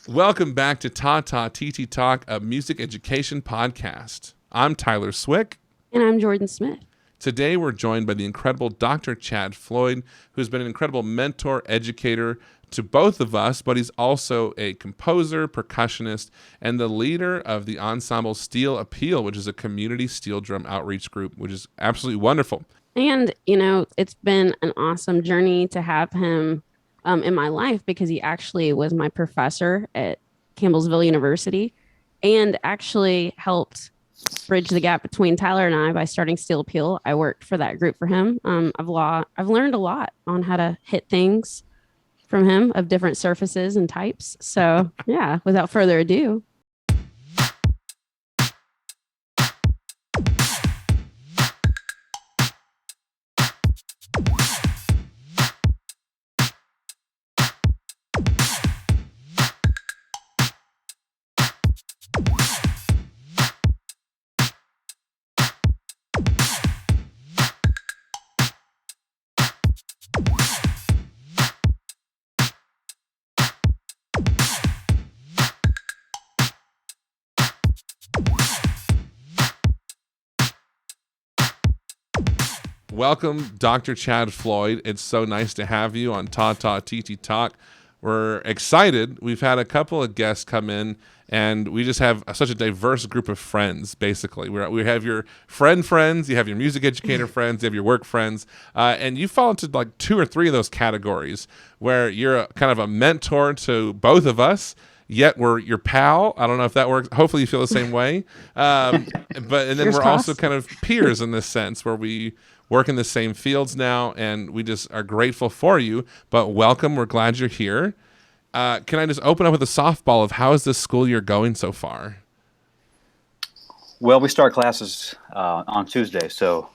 Welcome back to Ta Titi Talk, a music education podcast. I'm Tyler Swick. And I'm Jordan Smith. Today we're joined by the incredible Dr. Chad Floyd, who's been an incredible mentor, educator to both of us, but he's also a composer, percussionist, and the leader of the ensemble Steel Appeal, which is a community steel drum outreach group, which is absolutely wonderful. And, it's been an awesome journey to have him in my life because he actually was my professor at Campbellsville University and actually helped bridge the gap between Tyler and I by starting Steel Appeal. I worked for that group for him. I've learned a lot on how to hit things from him of different surfaces and types. So yeah, without further ado. Welcome, Dr. Chad Floyd. It's so nice to have you on Ta Titi Talk. We're excited. We've had a couple of guests come in, and we just have such a diverse group of friends, basically. We have your friends, you have your music educator friends, you have your work friends, and you fall into like 2 or 3 of those categories where you're kind of a mentor to both of us, yet we're your pal. I don't know if that works. Hopefully you feel the same way. And then we're also kind of peers in this sense where we work in the same fields now, and we just are grateful for you. But welcome. We're glad you're here. Can I just open up with a softball of how is this school year going so far? Well, we start classes on Tuesday, so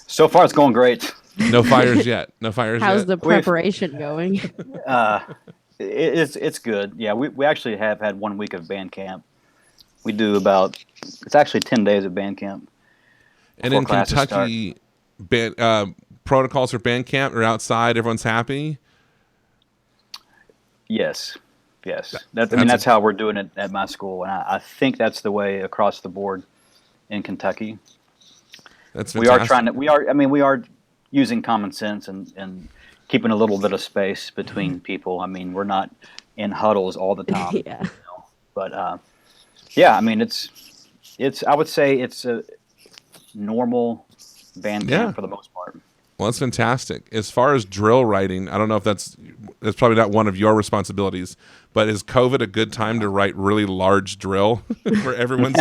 far it's going great. No fires yet. How's the preparation going? It's good. Yeah, we actually have had 1 week of band camp. We do it's actually 10 days of band camp. And in Kentucky, protocols for band camp are outside. Everyone's happy. Yes. That's how we're doing it at my school, and I think that's the way across the board in Kentucky. That's fantastic. We are using common sense and keeping a little bit of space between people. I mean, we're not in huddles all the time. Yeah. But I mean, it's I would say it's a normal band camp for the most part. Well, that's fantastic. As far as drill writing, I don't know if that's probably not one of your responsibilities, but is COVID a good time to write really large drill where everyone's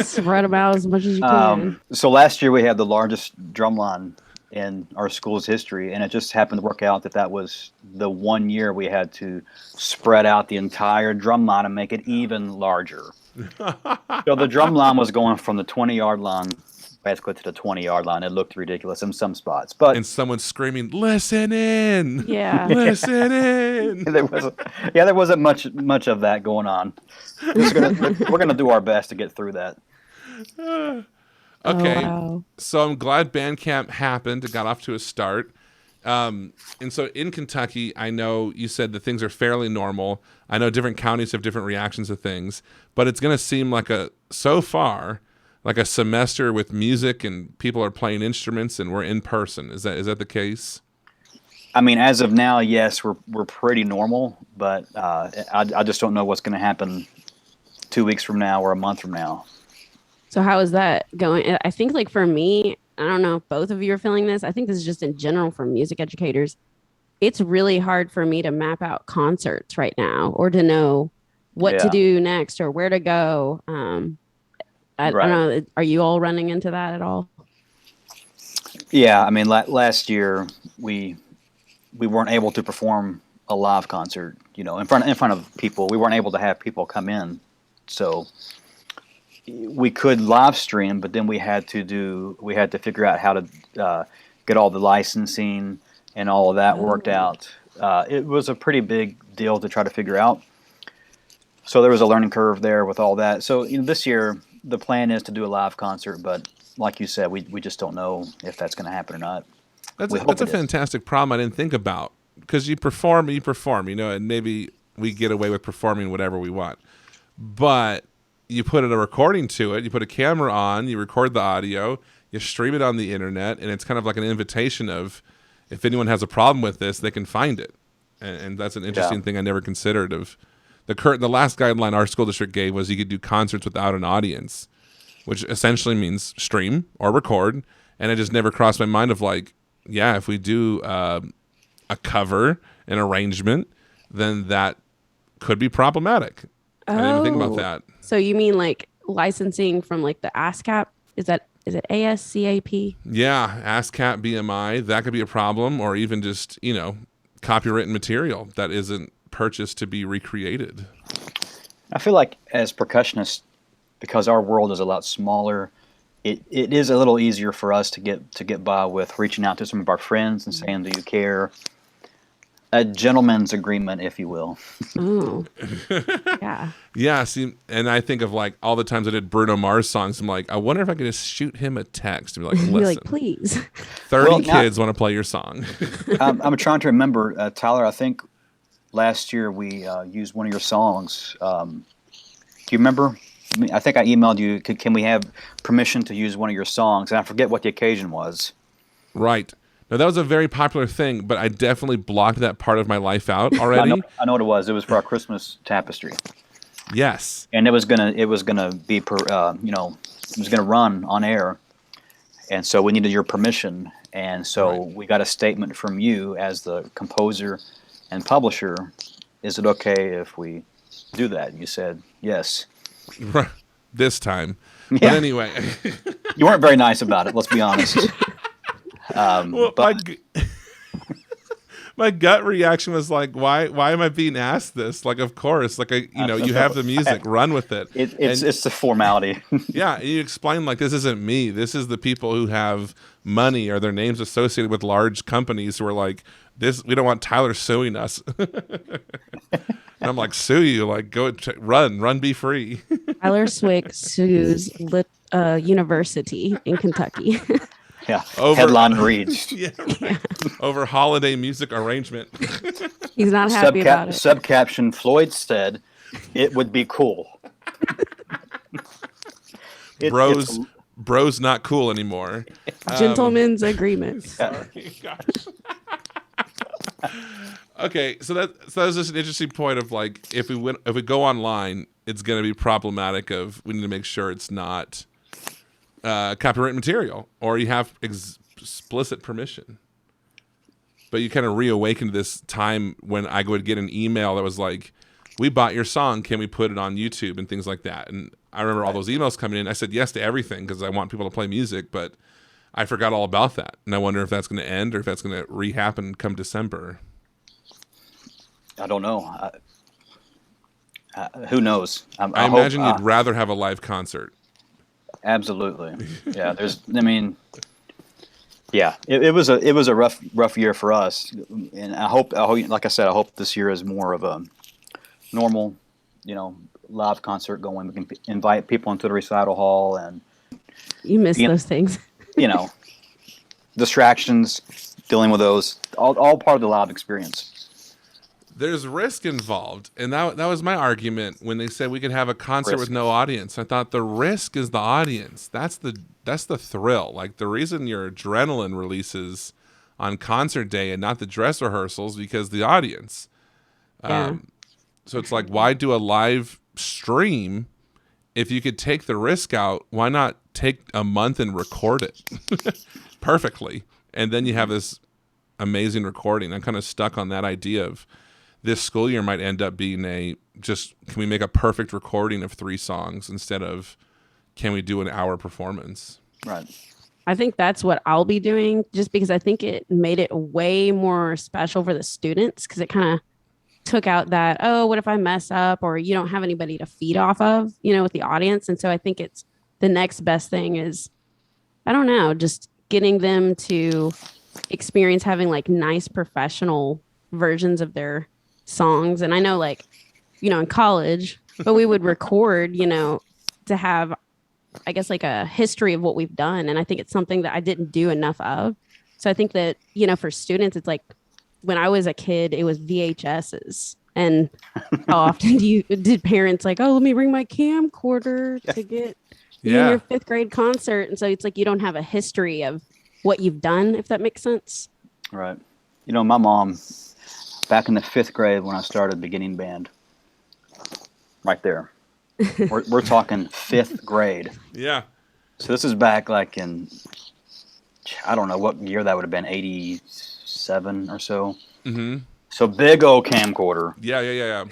spread them out as much as you can? So last year we had the largest drum line in our school's history, and it just happened to work out that was the 1 year we had to spread out the entire drum line and make it even larger. So the drum line was going from the 20-yard line basically to the 20-yard line. It looked ridiculous in some spots, and someone screaming, "Listen in!" Yeah, listen in. There wasn't much of that going on. We're gonna do our best to get through that. Okay, wow. So I'm glad band camp happened. It got off to a start. And so in Kentucky, I know you said that things are fairly normal. I know different counties have different reactions to things, but it's going to seem like so far like a semester with music and people are playing instruments and we're in person. Is that the case? I mean, as of now, yes, we're pretty normal, but I just don't know what's going to happen 2 weeks from now or a month from now. So how is that going? I think like for me, I don't know if both of you are feeling this. I think this is just in general for music educators. It's really hard for me to map out concerts right now or to know what to do next or where to go. I don't know. Are you all running into that at all? Yeah, I mean, last year we weren't able to perform a live concert, in front of people. We weren't able to have people come in, so we could live stream, but then we had to figure out how to get all the licensing and all of that worked out. It was a pretty big deal to try to figure out. So there was a learning curve there with all that. So this year the plan is to do a live concert, but like you said, we just don't know if that's going to happen or not. That's a fantastic problem I didn't think about, because you perform, and maybe we get away with performing whatever we want. But you put a recording to it, you put a camera on, you record the audio, you stream it on the internet, and it's kind of like an invitation of, if anyone has a problem with this, they can find it. And that's an interesting thing I never considered. Of the last guideline our school district gave was you could do concerts without an audience, which essentially means stream or record. And it just never crossed my mind of like, yeah, if we do a cover, an arrangement, then that could be problematic. I didn't even think about that. So you mean like licensing from like the ASCAP? Is it ASCAP? Yeah, ASCAP, BMI, that could be a problem, or even just, copywritten material that isn't purchased to be recreated. I feel like as percussionists, because our world is a lot smaller, it is a little easier for us to get by with reaching out to some of our friends and saying, "Do you care?" A gentleman's agreement, if you will. Oh, yeah. Yeah, see, and I think of like all the times I did Bruno Mars songs. I'm like, I wonder if I could just shoot him a text and be like, listen, Be like, please. 30 kids want to play your song. I'm trying to remember, Tyler, I think last year we used one of your songs. Do you remember? I think I emailed you, can we have permission to use one of your songs? And I forget what the occasion was. Right. Now, that was a very popular thing, but I definitely blocked that part of my life out already. I know what it was. It was for our Christmas tapestry. Yes. And it was gonna be it was gonna run on air, and so we needed your permission. And so we got a statement from you as the composer and publisher. Is it okay if we do that? You said yes. This time. Yeah. But anyway. You weren't very nice about it, let's be honest. Well, my gut reaction was like, why am I being asked this? Like, of course, like, you have the music, run with it. It's the formality. Yeah, you explain like, this isn't me. This is the people who have money or their names associated with large companies who are like, this. We don't want Tyler suing us. And I'm like, sue you? Like, go run, be free. Tyler Swick sues university in Kentucky. Yeah, headline reads. Yeah, right. Over holiday music arrangement. He's not happy about it. Subcaption, Floyd said, it would be cool. Bros not cool anymore. Gentleman's agreement. Sorry, gosh. Okay, so that was just an interesting point of like, if we go online, it's going to be problematic. Of we need to make sure it's not copyright material, or you have explicit permission. But you kind of reawakened this time when I would get an email that was like, we bought your song, can we put it on YouTube, and things like that. And I remember all those emails coming in. I said yes to everything because I want people to play music, but I forgot all about that. And I wonder if that's going to end or if that's going to re-happen come December. I don't know. Who knows? I imagine you'd rather have a live concert. Absolutely. Yeah. It was a rough year for us, and I hope, like I said, I hope this year is more of a normal, live concert going. We can invite people into the recital hall, and you miss those things. Distractions, dealing with those, all part of the live experience. There's risk involved, and that was my argument when they said we could have a concert with no audience. I thought the risk is the audience. That's the thrill. Like, the reason your adrenaline releases on concert day and not the dress rehearsals, because the audience. Yeah. So it's like, why do a live stream if you could take the risk out? Why not take a month and record it perfectly, and then you have this amazing recording? I'm kind of stuck on that idea of this school year might end up being can we make a perfect recording of 3 songs instead of can we do an hour performance? Right. I think that's what I'll be doing, just because I think it made it way more special for the students, because it kind of took out that, oh, what if I mess up, or you don't have anybody to feed off of, with the audience. And so I think it's the next best thing is, I don't know, just getting them to experience having like nice professional versions of their songs. And I know, like, in college, but we would record, to have, I guess, like a history of what we've done. And I think it's something that I didn't do enough of. So I think that, for students, it's like when I was a kid, it was VHSs. And how often did parents like, oh, let me bring my camcorder to get you in Yeah. your 5th grade concert? And so it's like you don't have a history of what you've done, if that makes sense. Right. You know, my mom, back in the 5th grade when I started beginning band, right there. We're talking 5th grade. Yeah. So this is back like in, I don't know what year that would have been, 87 or so. Mm-hmm. So big old camcorder. Yeah.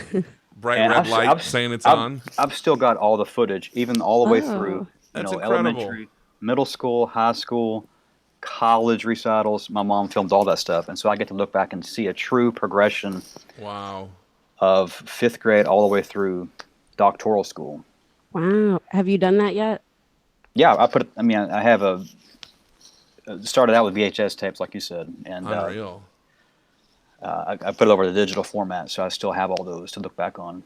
Bright And red light saying it's on. I've still got all the footage, even all the way through, Oh, That's incredible. elementary, middle school, high school, college recitals. My mom filmed all that stuff. And so I get to look back and see a true progression Wow. of 5th grade all the way through doctoral school. wow. Have you done that yet? Yeah, I have started out with VHS tapes, like you said, and Unreal. I put it over the digital format, so I still have all those to look back on.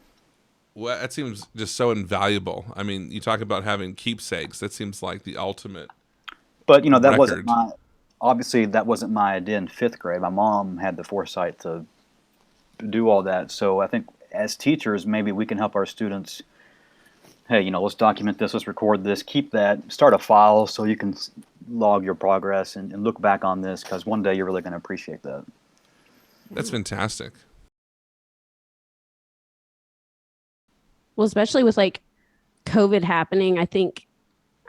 Well, that seems just so invaluable. I mean, you talk about having keepsakes. That seems like the ultimate But that record. obviously that wasn't my idea in 5th grade. My mom had the foresight to do all that. So I think as teachers, maybe we can help our students. Hey, let's document this, let's record this, keep that, start a file so you can log your progress and look back on this, because one day you're really going to appreciate that. That's fantastic. Well, especially with like COVID happening, I think,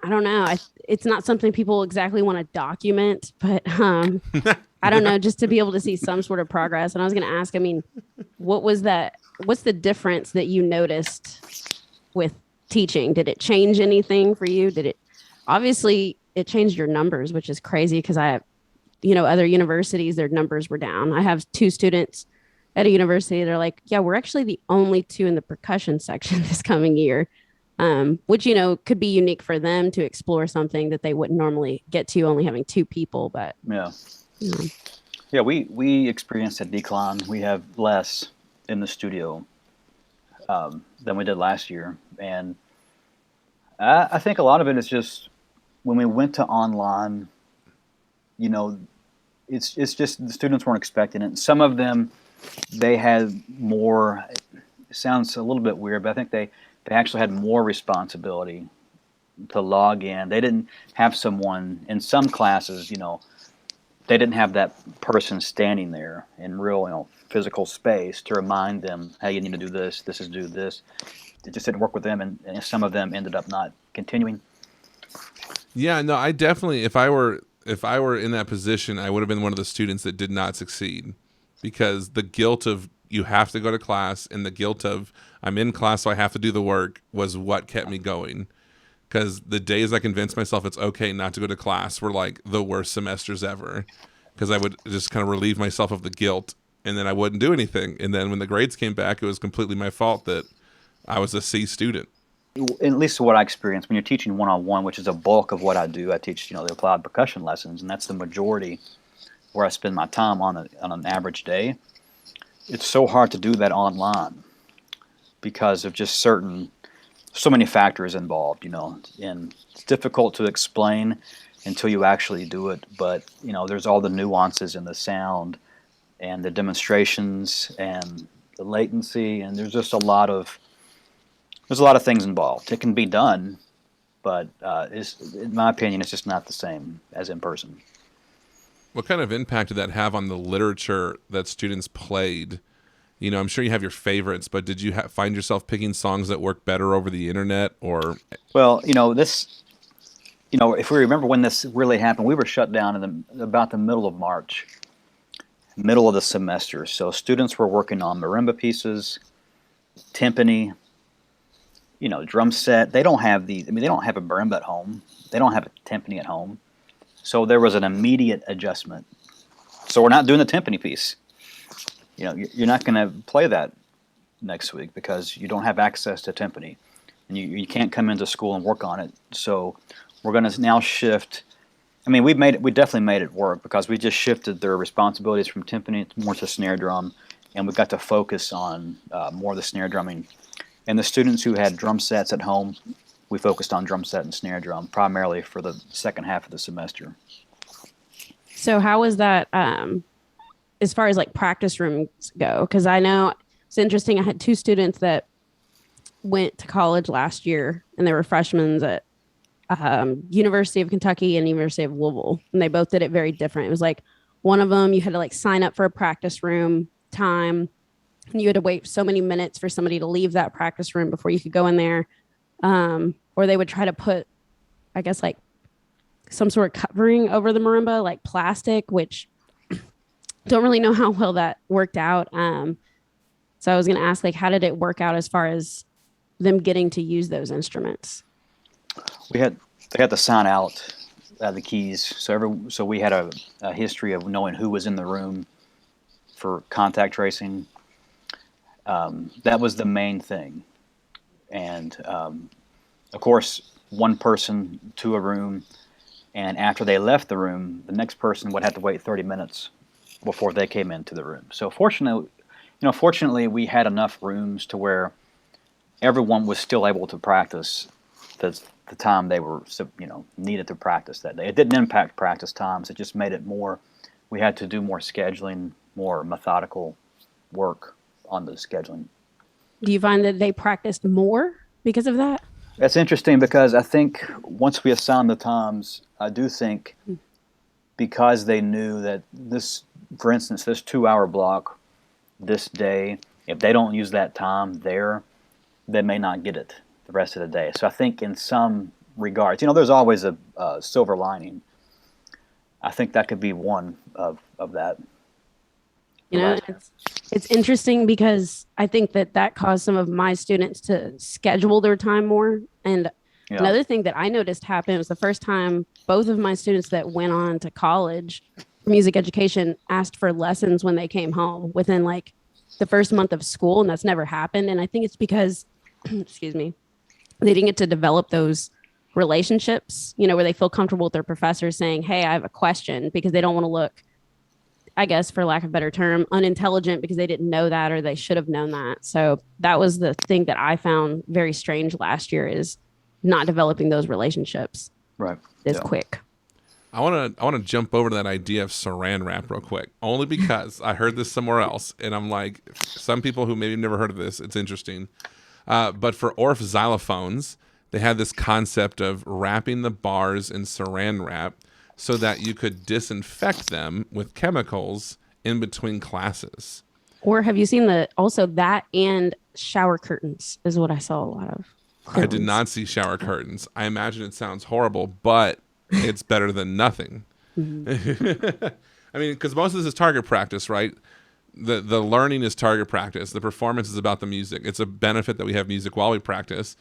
I don't know, it's not something people exactly want to document, but I don't know, just to be able to see some sort of progress. And I was going to ask, I mean, what's the difference that you noticed with teaching? Did it change anything for you? Obviously it changed your numbers, which is crazy because I have, other universities, their numbers were down. I have 2 students at a university. They're like, yeah, we're actually the only 2 in the percussion section this coming year. Which, could be unique for them to explore something that they wouldn't normally get to, only having 2 people. But yeah, we experienced a decline. We have less in the studio than we did last year, and I think a lot of it is just when we went to online. It's just the students weren't expecting it. Some of them, they had more. It sounds a little bit weird, but I think they actually had more responsibility to log in. They didn't have someone in some classes. They didn't have that person standing there in real, physical space to remind them, hey, you need to do this. This is do this. It just didn't work with them, and some of them ended up not continuing. Yeah, no, I definitely, if I were in that position, I would have been one of the students that did not succeed, because the guilt of you have to go to class and the guilt of I'm in class so I have to do the work was what kept me going. Because the days I convinced myself it's okay not to go to class were like the worst semesters ever, because I would just kind of relieve myself of the guilt and then I wouldn't do anything. And then when the grades came back, it was completely my fault that I was a C student. At least what I experienced when you're teaching one-on-one, which is a bulk of what I do. I teach, the applied percussion lessons, and that's the majority where I spend my time on an average day. It's so hard to do that online because of just so many factors involved, and it's difficult to explain until you actually do it. But, there's all the nuances in the sound and the demonstrations and the latency, and there's just a lot of things involved. It can be done, but in my opinion, it's just not the same as in person. What kind of impact did that have on the literature that students played? I'm sure you have your favorites, but did you find yourself picking songs that work better over the internet? Or well, this, if we remember when this really happened, we were shut down in about the middle of March, middle of the semester. So students were working on marimba pieces, timpani, drum set. They don't have they don't have a marimba at home. They don't have a timpani at home. So there was an immediate adjustment. So we're not doing the timpani piece. You're not going to play that next week because you don't have access to timpani, and you can't come into school and work on it. So we're going to now shift. I mean, we definitely made it work because we just shifted their responsibilities from timpani more to snare drum, and we got to focus on more of the snare drumming. And the students who had drum sets at home, we focused on drum set and snare drum primarily for the second half of the semester. So how was that as far as like practice rooms go? Because I know It's interesting. I had two students that went to college last year, and they were freshmen at University of Kentucky and University of Louisville, and they both did it very different. It was like one of them you had to like sign up for a practice room time, and you had to wait so many minutes for somebody to leave that practice room before you could go in there. Or they would try to put, I guess, like some sort of covering over the marimba, like plastic, which don't really know how well that worked out. So I was going to ask, like, how did it work out as far as them getting to use those instruments? They had to sign out the keys. So we had a history of knowing who was in the room for contact tracing. That was the main thing. And of course, one person to a room, and after they left the room, the next person would have to wait 30 minutes before they came into the room. So fortunately, we had enough rooms to where everyone was still able to practice the time they were, needed to practice that day. It didn't impact practice times. It just made it more. We had to do more scheduling, more methodical work on the scheduling. Do you find that they practiced more because of that? That's interesting because I think once we assigned the times, I do think because they knew that this, for instance, this 2-hour block this day, if they don't use that time there, they may not get it the rest of the day. So I think in some regards, there's always a silver lining. I think that could be one of that. It's interesting because I think that caused some of my students to schedule their time more. And another thing that I noticed happen was the first time both of my students that went on to college for music education asked for lessons when they came home within like the first month of school. And that's never happened. And I think it's because, excuse me, they didn't get to develop those relationships, where they feel comfortable with their professors saying, hey, I have a question, because they don't want to look, I guess, for lack of a better term, unintelligent because they didn't know that or they should have known that. So that was the thing that I found very strange last year, is not developing those relationships quick. I want to jump over to that idea of saran wrap real quick, only because I heard this somewhere else, and I'm like, some people who maybe never heard of this, it's interesting. But for Orff xylophones, they had this concept of wrapping the bars in saran wrap so that you could disinfect them with chemicals in between classes. Or have you seen also that and shower curtains is what I saw a lot of. I did not see shower curtains. I imagine it sounds horrible, but it's better than nothing. Mm-hmm. I mean, because most of this is target practice, right? The learning is target practice. The performance is about the music. It's a benefit that we have music while we practice.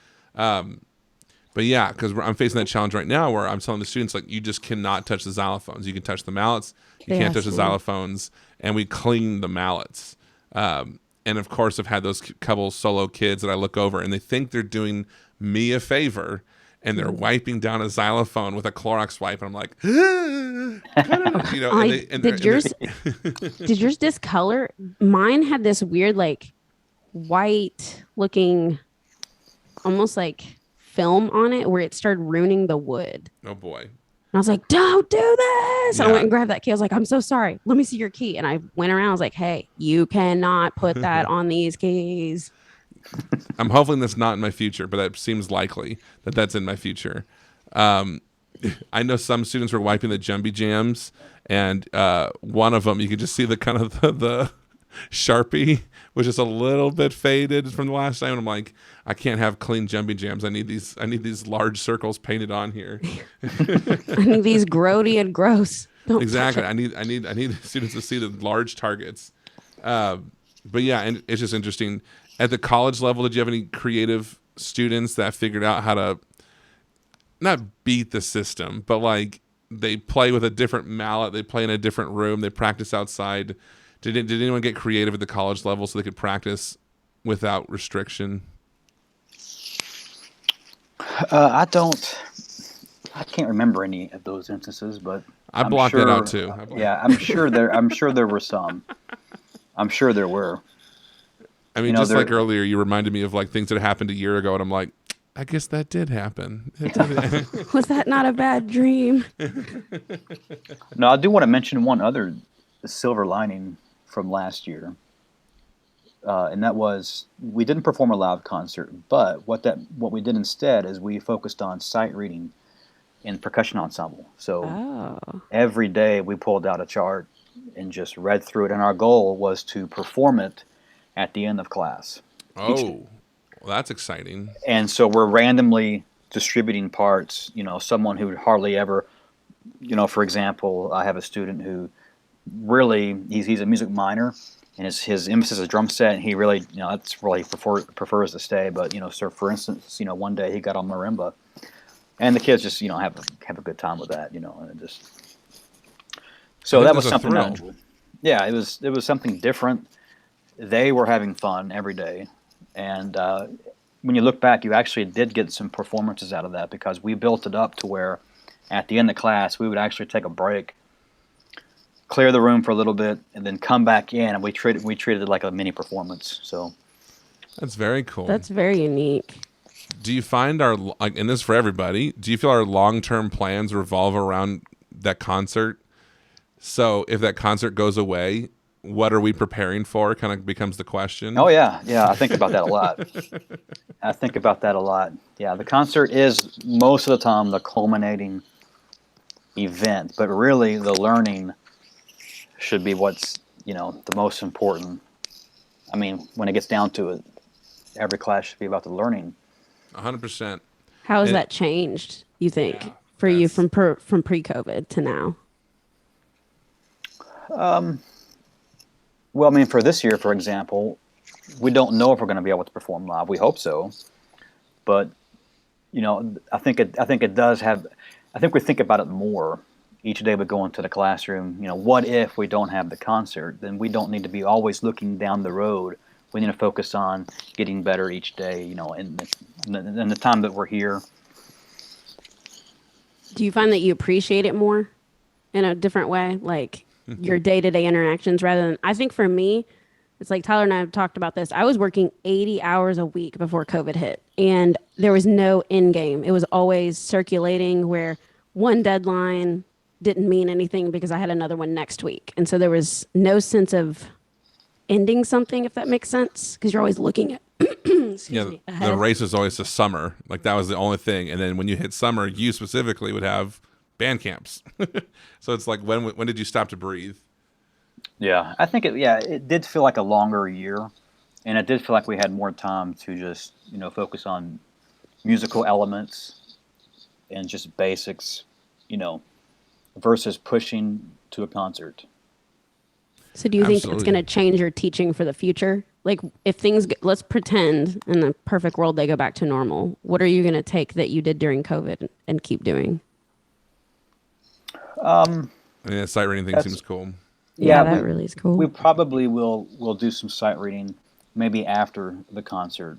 But yeah, because I'm facing that challenge right now where I'm telling the students, like, you just cannot touch the xylophones. You can touch the mallets. You can't touch the xylophones. And we clean the mallets. And of course, I've had those couple solo kids that I look over and they think they're doing me a favor and they're wiping down a xylophone with a Clorox wipe. And I'm like, did yours discolor? Mine had this weird, like, white looking, almost like film on it where it started ruining the wood. Oh boy. And I was like, don't do this. Yeah. I went and grabbed that key. I was like, I'm so sorry. Let me see your key. And I went around. I was like, hey, you cannot put that on these keys. I'm hoping that's not in my future, but that seems likely that that's in my future. I know some students were wiping the Jumbie Jams, and one of them, you could just see the kind of the Sharpie was just a little bit faded from the last time. And I'm like, I can't have clean Jumbie Jams. I need these large circles painted on here. I need these grody and gross. Don't exactly. I need students to see the large targets. But yeah, and it's just interesting. At the college level, did you have any creative students that figured out how to not beat the system, but like they play with a different mallet, they play in a different room, they practice outside? Did anyone get creative at the college level so they could practice without restriction? I can't remember any of those instances, but I blocked that out too. Yeah, I'm sure there were some. I'm sure there were. I mean, just like earlier, you reminded me of like things that happened a year ago, and I'm like, I guess that did happen. Was that not a bad dream? No, I do want to mention one other silver lining from last year. and that was we didn't perform a live concert, but what we did instead is we focused on sight reading in percussion ensemble. So Oh, every day we pulled out a chart and just read through it, and our goal was to perform it at the end of class each day. Oh, well, that's exciting. And so we're randomly distributing parts. Someone who would hardly ever, for example, I have a student who really he's a music minor, and his emphasis is drum set, and he really that's really prefers to stay. But so for instance, one day he got on marimba, and the kids just have a good time with that, and it just I so think that was there's a something I thrill. enjoyed. Yeah, it was something different. They were having fun every day, and when you look back, you actually did get some performances out of that because we built it up to where at the end of class we would actually take a break, clear the room for a little bit, and then come back in, and we treated it like a mini performance. So That's very cool. that's very unique. Do you find and this is for everybody, do you feel our long-term plans revolve around that concert? So if that concert goes away, what are we preparing for? Kind of becomes the question. oh yeah, I think about that a lot. I think about that a lot. Yeah, the concert is most of the time the culminating event, but really the learning should be what's the most important. I mean, when it gets down to it, every class should be about the learning. 100%. How has And that changed, you think, yeah, for you that's from pre-COVID to now? Well, I mean, for this year, for example, we don't know if we're going to be able to perform live. We hope so, but I think it does have. I think we think about it more each day we go into the classroom. What if we don't have the concert? Then we don't need to be always looking down the road. We need to focus on getting better each day. In the time that we're here. Do you find that you appreciate it more in a different way, like your day-to-day interactions rather than, I think for me, it's like Tyler and I have talked about this. I was working 80 hours a week before COVID hit, and there was no end game. It was always circulating where one deadline didn't mean anything because I had another one next week. And so there was no sense of ending something, if that makes sense, because you're always looking at, excuse yeah, me, the ahead. race is always the summer. Like that was the only thing. And then when you hit summer, you specifically would have band camps. So it's like when did you stop to breathe? Yeah, I think it did feel like a longer year, and it did feel like we had more time to just focus on musical elements and just basics, you know, versus pushing to a concert. So do you think that's going Absolutely. to change your teaching for the future? Like if let's pretend in the perfect world they go back to normal. What are you going to take that you did during COVID and keep doing? I mean, that sight reading thing That's seems cool. Yeah, yeah, that we really is we cool. probably will do some sight reading maybe after the concert,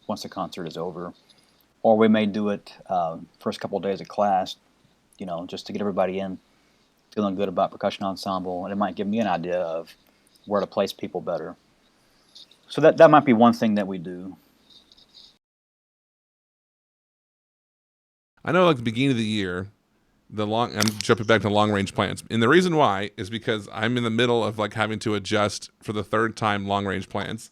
once the concert is over, or we may do it first couple of days of class, just to get everybody in feeling good about percussion ensemble, and it might give me an idea of where to place people better. So that might be one thing that we do. I know, like the beginning of the year, I'm jumping back to long range plans, and the reason why is because I'm in the middle of like having to adjust for the third time long range plans,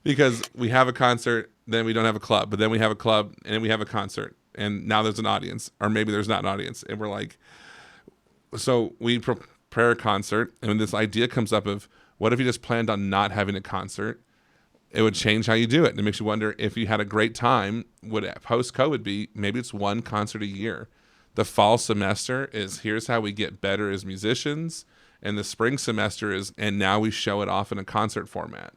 because we have a concert, then we don't have a club, but then we have a club, and then we have a concert, and now there's an audience, or maybe there's not an audience, and we're like, so we prepare a concert, and when this idea comes up of what if you just planned on not having a concert, it would change how you do it. And it makes you wonder if you had a great time, would post COVID be maybe it's one concert a year? The fall semester is here's how we get better as musicians, and the spring semester is and now we show it off in a concert format.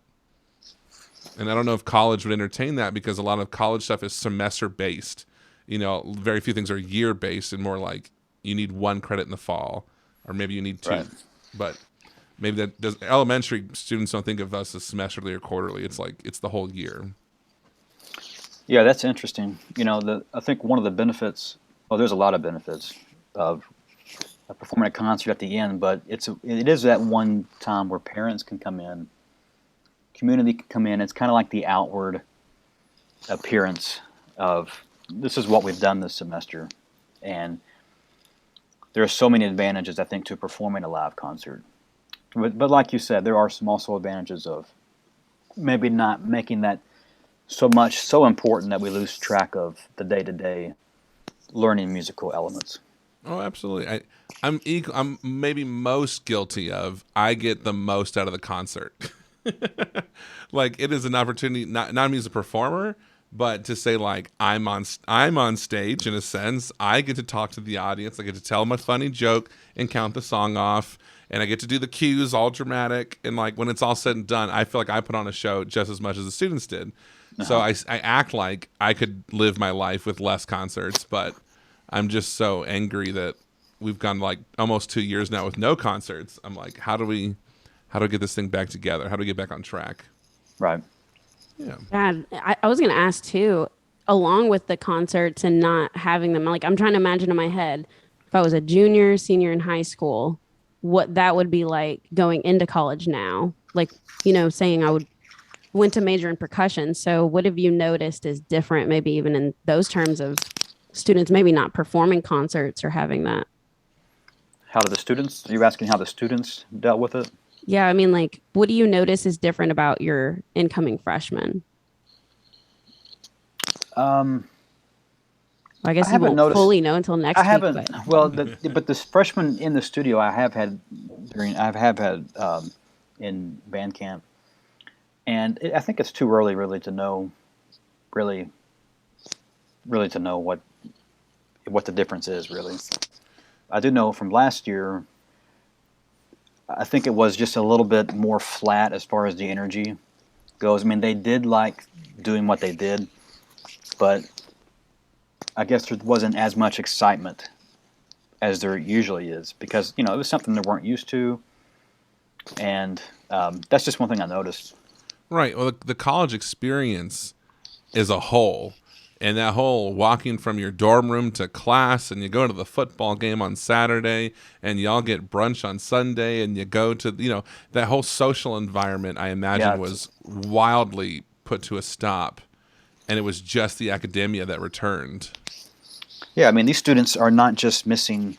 And I don't know if college would entertain that because a lot of college stuff is semester based. Very few things are year based and more like you need one credit in the fall, or maybe you need two. Right. But maybe that does elementary students don't think of us as semesterly or quarterly. It's like it's the whole year. Yeah, that's interesting. I think one of the benefits. Well, there's a lot of benefits of performing a concert at the end, but it is that one time where parents can come in, community can come in. It's kind of like the outward appearance of this is what we've done this semester, and there are so many advantages I think to performing a live concert. But like you said, there are some also advantages of maybe not making that so important that we lose track of the day-to-day learning musical elements. Oh, absolutely. I'm maybe most guilty of I get the most out of the concert. Like it is an opportunity, not me as a performer, but to say like I'm on stage in a sense. I get to talk to the audience. I get to tell my funny joke and count the song off, and I get to do the cues all dramatic. And like when it's all said and done, I feel like I put on a show just as much as the students did. So I act like I could live my life with less concerts, but I'm just so angry that we've gone like almost 2 years now with no concerts. I'm like, how do we get this thing back together? How do we get back on track? Right. Yeah. God, I was going to ask too, along with the concerts and not having them, like I'm trying to imagine in my head, if I was a junior, senior in high school, what that would be like going into college now. Like, saying went to major in percussion. So what have you noticed is different, maybe even in those terms of students maybe not performing concerts or having that? How do the students? Are you asking how the students dealt with it? Yeah, I mean, like, what do you notice is different about your incoming freshmen? I guess you won't fully know until next week. But. Well, but this freshman in the studio I have had in band camp, and I think it's too early really to know, really to know what the difference is really. I do know from last year, I think it was just a little bit more flat as far as the energy goes. I mean, they did like doing what they did, but I guess there wasn't as much excitement as there usually is because, it was something they weren't used to. And that's just one thing I noticed. Right. Well, the college experience is a whole. And that whole walking from your dorm room to class, and you go to the football game on Saturday, and y'all get brunch on Sunday, and you go to, that whole social environment, I imagine, was wildly put to a stop. And it was just the academia that returned. Yeah, I mean, these students are not just missing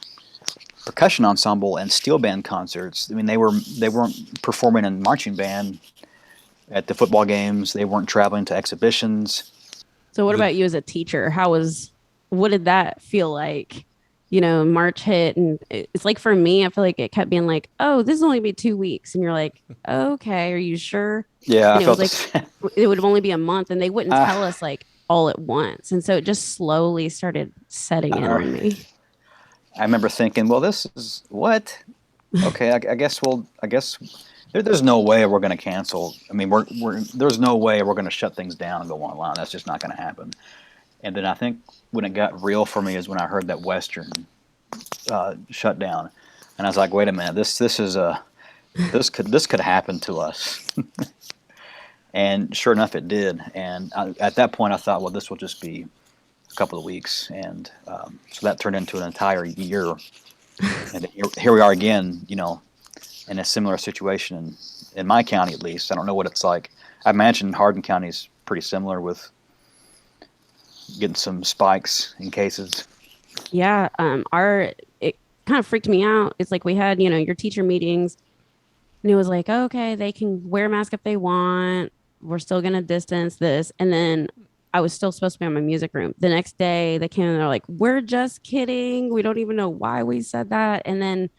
percussion ensemble and steel band concerts. I mean, they weren't performing in marching band at the football games. They weren't traveling to exhibitions. So what about you as a teacher? What did that feel like? March hit, and it's like for me, I feel like it kept being like, oh, this is only be 2 weeks. And you're like, okay, are you sure? Yeah. It was like, it would only be a month, and they wouldn't tell us like all at once. And so it just slowly started setting in on me. I remember thinking, well, this is what? Okay, I guess there's no way we're going to cancel. I mean, there's no way we're going to shut things down and go online. That's just not going to happen. And then I think when it got real for me is when I heard that Western shut down, and I was like, wait a minute, this could happen to us. And sure enough, it did. And at that point, I thought, well, this will just be a couple of weeks, and so that turned into an entire year. And here we are again, in a similar situation in my county, at least. I don't know what it's like. I imagine Hardin County is pretty similar with getting some spikes in cases. Yeah, it kind of freaked me out. It's like we had, your teacher meetings, and it was like, okay, they can wear a mask if they want. We're still gonna distance this, and then I was still supposed to be in my music room. The next day, they came and they're like, we're just kidding. We don't even know why we said that. And then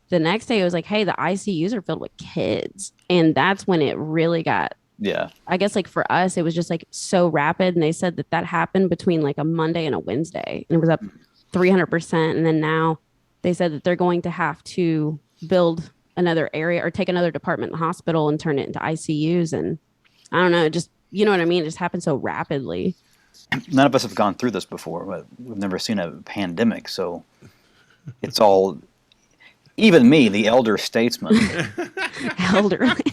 the next day, it was like, hey, the ICUs are filled with kids, and that's when it really got. Yeah. I guess like for us, it was just like so rapid. And they said that happened between like a Monday and a Wednesday. And it was up 300%. And then now they said that they're going to have to build another area or take another department in the hospital and turn it into ICUs. And I don't know, it just, you know what I mean? It just happened so rapidly. None of us have gone through this before, but we've never seen a pandemic. So it's all, even me, the elder statesman. Elderly.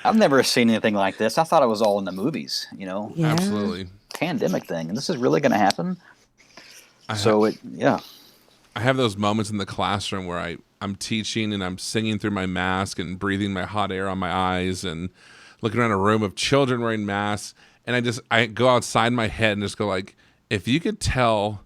I've never seen anything like this. I thought it was all in the movies, Yeah. Absolutely. Pandemic thing. And this is really going to happen. I have those moments in the classroom where I'm teaching and I'm singing through my mask and breathing my hot air on my eyes and looking around a room of children wearing masks. And I go outside my head and just go like, if you could tell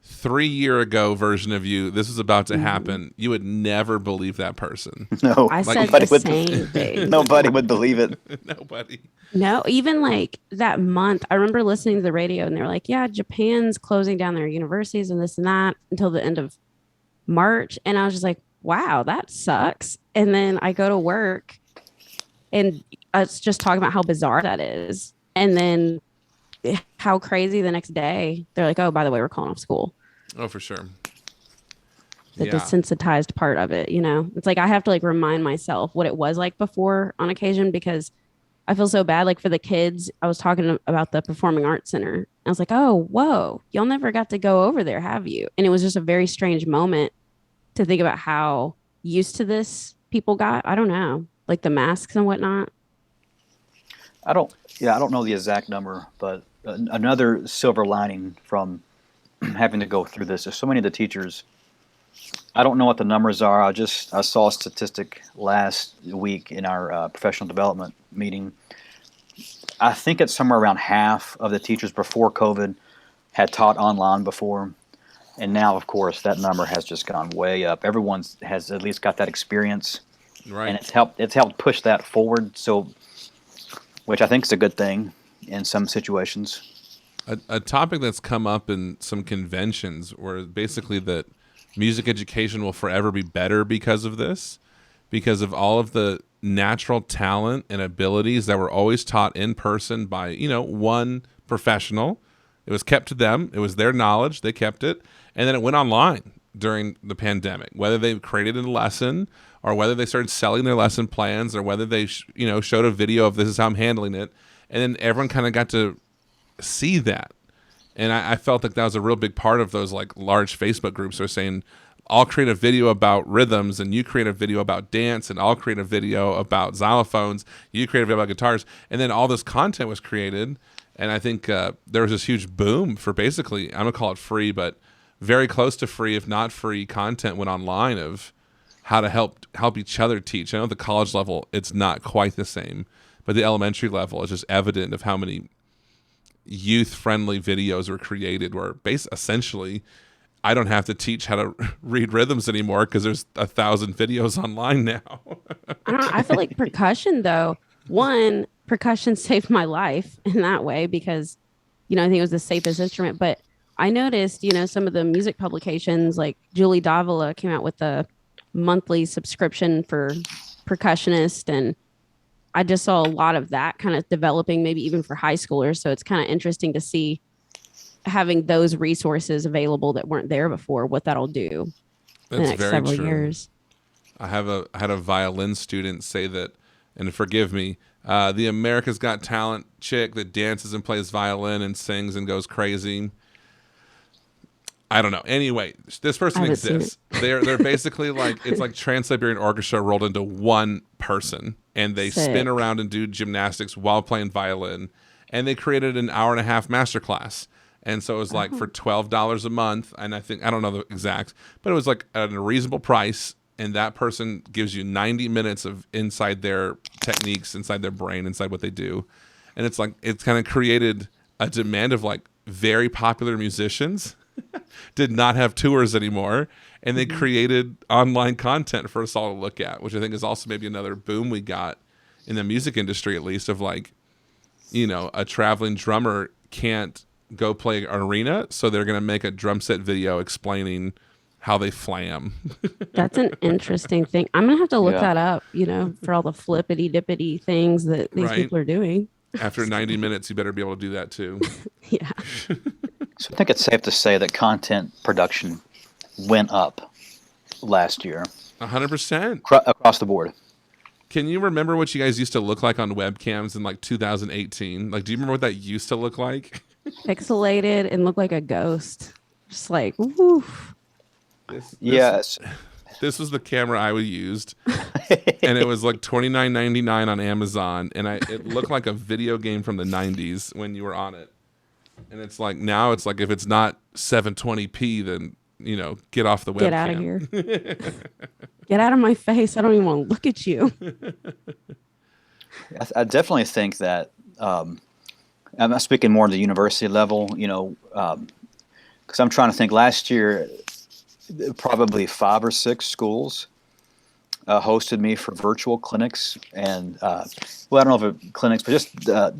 3 year ago version of you, this was about to happen, you would never believe that person. No, I said nobody the same thing. Nobody would believe it. Nobody. No, even like that month, I remember listening to the radio and they were like, yeah, Japan's closing down their universities and this and that until the end of March. And I was just like, wow, that sucks. And then I go to work and it's just talking about how bizarre that is. And then how crazy the next day they're like, oh, by the way, we're calling off school. Oh, for sure. The Yeah. desensitized part of it, it's like I have to like remind myself what it was like before on occasion, because I feel so bad. Like for the kids, I was talking about the Performing Arts Center. I was like, oh, whoa, y'all never got to go over there, have you? And it was just a very strange moment to think about how used to this people got. I don't know, like the masks and whatnot. I don't know the exact number, but another silver lining from having to go through this is so many of the teachers. I don't know what the numbers are. I saw a statistic last week in our professional development meeting. I think it's somewhere around half of the teachers before COVID had taught online before. And now, of course, that number has just gone way up. Everyone has at least got that experience. Right. And it's helped push that forward. So, which I think is a good thing in some situations. A topic that's come up in some conventions where basically that music education will forever be better because of this, because of all of the natural talent and abilities that were always taught in person by, one professional. It was kept to them. It was their knowledge. They kept it. And then it went online during the pandemic, whether they created a lesson or whether they started selling their lesson plans or whether they, showed a video of this is how I'm handling it. And then everyone kind of got to see that. And I felt like that was a real big part of those like large Facebook groups are saying, I'll create a video about rhythms and you create a video about dance and I'll create a video about xylophones. You create a video about guitars. And then all this content was created. And I think there was this huge boom for basically, I'm going to call it free, but very close to free, if not free content went online of how to help each other teach. I know at the college level, it's not quite the same, but the elementary level is just evident of how many youth-friendly videos were created where essentially I don't have to teach how to read rhythms anymore because there's 1,000 videos online now. I feel like percussion, though, percussion saved my life in that way because, I think it was the safest instrument. But I noticed, some of the music publications like Julie Davila came out with a monthly subscription for percussionists, and I just saw a lot of that kind of developing, maybe even for high schoolers. So it's kind of interesting to see having those resources available that weren't there before, what that'll do in the next several years. I had a violin student say that, and forgive me, the America's Got Talent chick that dances and plays violin and sings and goes crazy. I don't know. Anyway, this person exists. They're basically like, it's like Trans-Siberian Orchestra rolled into one person, and they spin around and do gymnastics while playing violin, and they created an 1.5-hour masterclass. And so it was like for $12 a month, and I don't know the exact, but it was like at a reasonable price, and that person gives you 90 minutes of inside their techniques, inside their brain, inside what they do. And it's like, it's kind of created a demand of like very popular musicians did not have tours anymore, and they created online content for us all to look at, which I think is also maybe another boom we got in the music industry, at least, of like, a traveling drummer can't go play an arena, so they're going to make a drum set video explaining how they flam. That's an interesting thing. I'm going to have to look that up, for all the flippity dippity things that these people are doing. After 90 minutes, you better be able to do that too. Yeah. So I think it's safe to say that content production went up last year. 100%. Across the board. Can you remember what you guys used to look like on webcams in like 2018? Like, do you remember what that used to look like? Pixelated and looked like a ghost. Just like, woof. Yes. This was the camera I used, and it was like $29.99 on Amazon, and it looked like a video game from the 90s when you were on it. And it's like, now it's like, if it's not 720p, then, get off the webcam. Get out of here. Get out of my face. I don't even want to look at you. I definitely think that, I'm speaking more at the university level, because I'm trying to think. Last year, probably 5 or 6 schools hosted me for virtual clinics, and well, I don't know if it clinics, but just to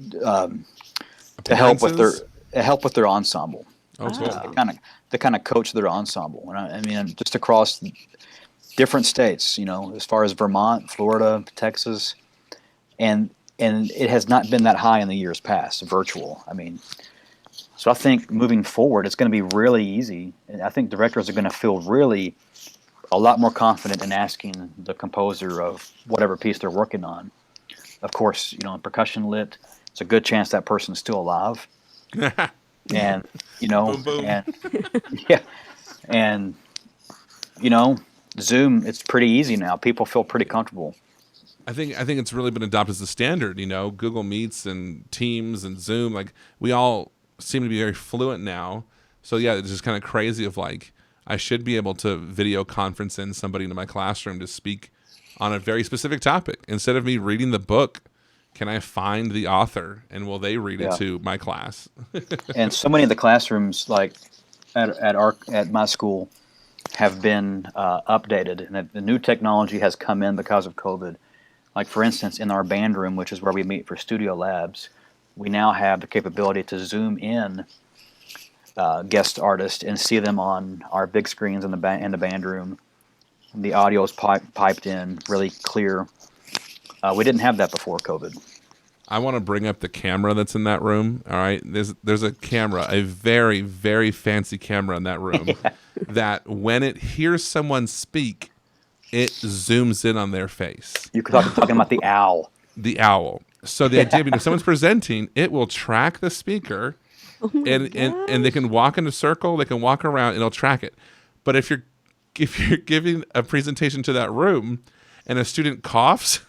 Appearances? help with their ensemble, Oh, cool. Oh. to kind of coach their ensemble. And I mean, just across different states, as far as Vermont, Florida, Texas, and it has not been that high in the years past, virtual. I mean, so I think moving forward, it's going to be really easy, and I think directors are going to feel really a lot more confident in asking the composer of whatever piece they're working on. Of course, in percussion lit, it's a good chance that person's still alive, and Boom, boom. and yeah, and Zoom, it's pretty easy now. People feel pretty comfortable. I think it's really been adopted as the standard. Google Meets and Teams and Zoom. Like, we all seem to be very fluent now. So yeah, it's just kind of crazy. Of like, I should be able to video conference in somebody into my classroom to speak on a very specific topic instead of me reading the book. Can I find the author and will they read it Yeah. to my class? And so many of the classrooms, like at my school, have been updated, and the new technology has come in because of COVID. Like, for instance, in our band room, which is where we meet for studio labs, we now have the capability to zoom in guest artists and see them on our big screens in the band room. The audio is piped in really clear. We didn't have that before COVID. I want to bring up the camera that's in that room. All right, there's a camera, a very, very fancy camera in that room that when it hears someone speak, it zooms in on their face. You're talking about the owl. The owl. So the idea being, if someone's presenting, it will track the speaker, and they can walk in a circle, they can walk around, and it'll track it. But if you're giving a presentation to that room, and a student coughs,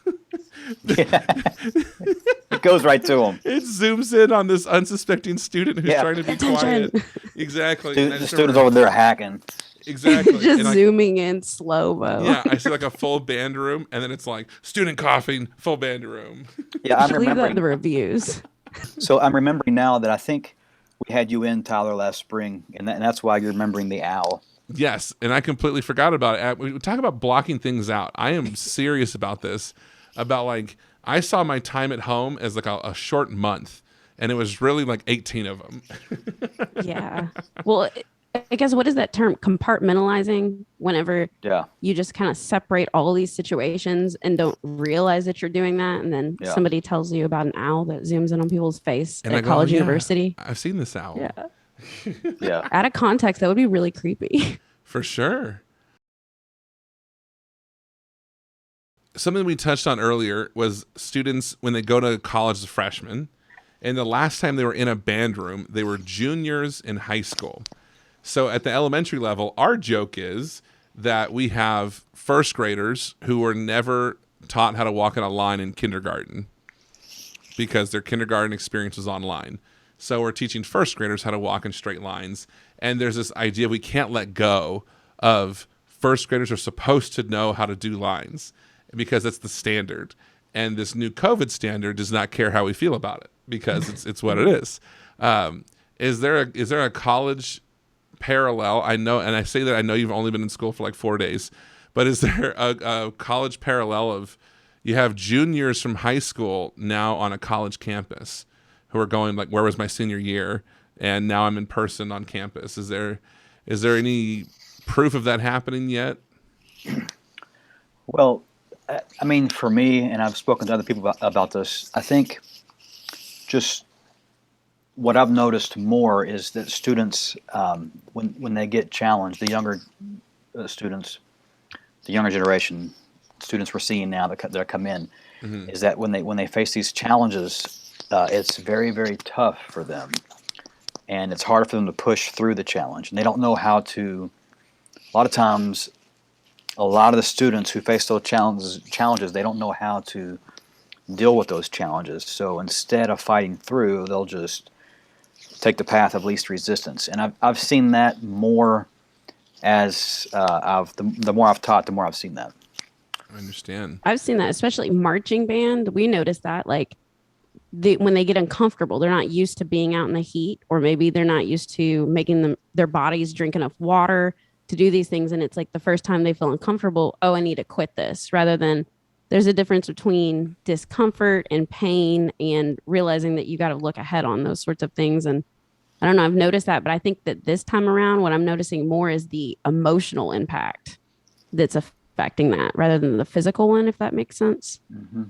It goes right to them. it zooms in on this unsuspecting student who's Yeah. trying to be Attention. quiet. Exactly. The And I just students remember- over there hacking. Exactly. Just And I- zooming in slow mo. yeah, I see like a full band room, and then it's like student coughing, full band room. Yeah, I'm Leave that in remembering. the reviews. So I'm remembering now that I think we had you in, Tyler, last spring, and that's why you're remembering the owl. Yes, and I completely forgot about it. We talk about blocking things out. I am serious about this. About, like, I saw my time at home as like a short month, and it was really like 18 of them. Yeah. Well, I guess what is that term? Compartmentalizing. Whenever Yeah. you just kind of separate all these situations and don't realize that you're doing that, and then Yeah. somebody tells you about an owl that zooms in on people's face And I at go, college "Yeah, university. I've seen this owl. Yeah. Yeah. Out of context, that would be really creepy. For sure. Something we touched on earlier was students when they go to college as freshmen, and the last time they were in a band room, they were juniors in high school. So at the elementary level, our joke is that we have first graders who were never taught how to walk in a line in kindergarten because their kindergarten experience was online. So we're teaching first graders how to walk in straight lines. And there's this idea we can't let go of first graders are supposed to know how to do lines because that's the standard. And this new COVID standard does not care how we feel about it because it's what it is. Is there a college parallel? I know, and I say that I know you've only been in school for like 4 days, but is there a college parallel of you have juniors from high school now on a college campus who are going like, where was my senior year? And now I'm in person on campus. Is there any proof of that happening yet? Well, I mean, for me, and I've spoken to other people about this, I think just what I've noticed more is that students, when they get challenged, the younger students, the younger generation students we're seeing now that come in, is that when they face these challenges, it's very, very tough for them, and it's hard for them to push through the challenge, and they don't know how to. A lot of times, a lot of the students who face those challenges, they don't know how to deal with those challenges. So instead of fighting through, they'll just take the path of least resistance. And I've seen that more as the more I've taught, the more I've seen that. I understand. I've seen that, especially marching band. We noticed that, like, when they get uncomfortable, they're not used to being out in the heat, or maybe they're not used to making their bodies drink enough water to do these things. And it's like the first time they feel uncomfortable, oh, I need to quit this, rather than there's a difference between discomfort and pain and realizing that you got to look ahead on those sorts of things. And I don't know, I've noticed that, but I think that this time around, what I'm noticing more is the emotional impact that's affecting that rather than the physical one, if that makes sense. Mm-hmm.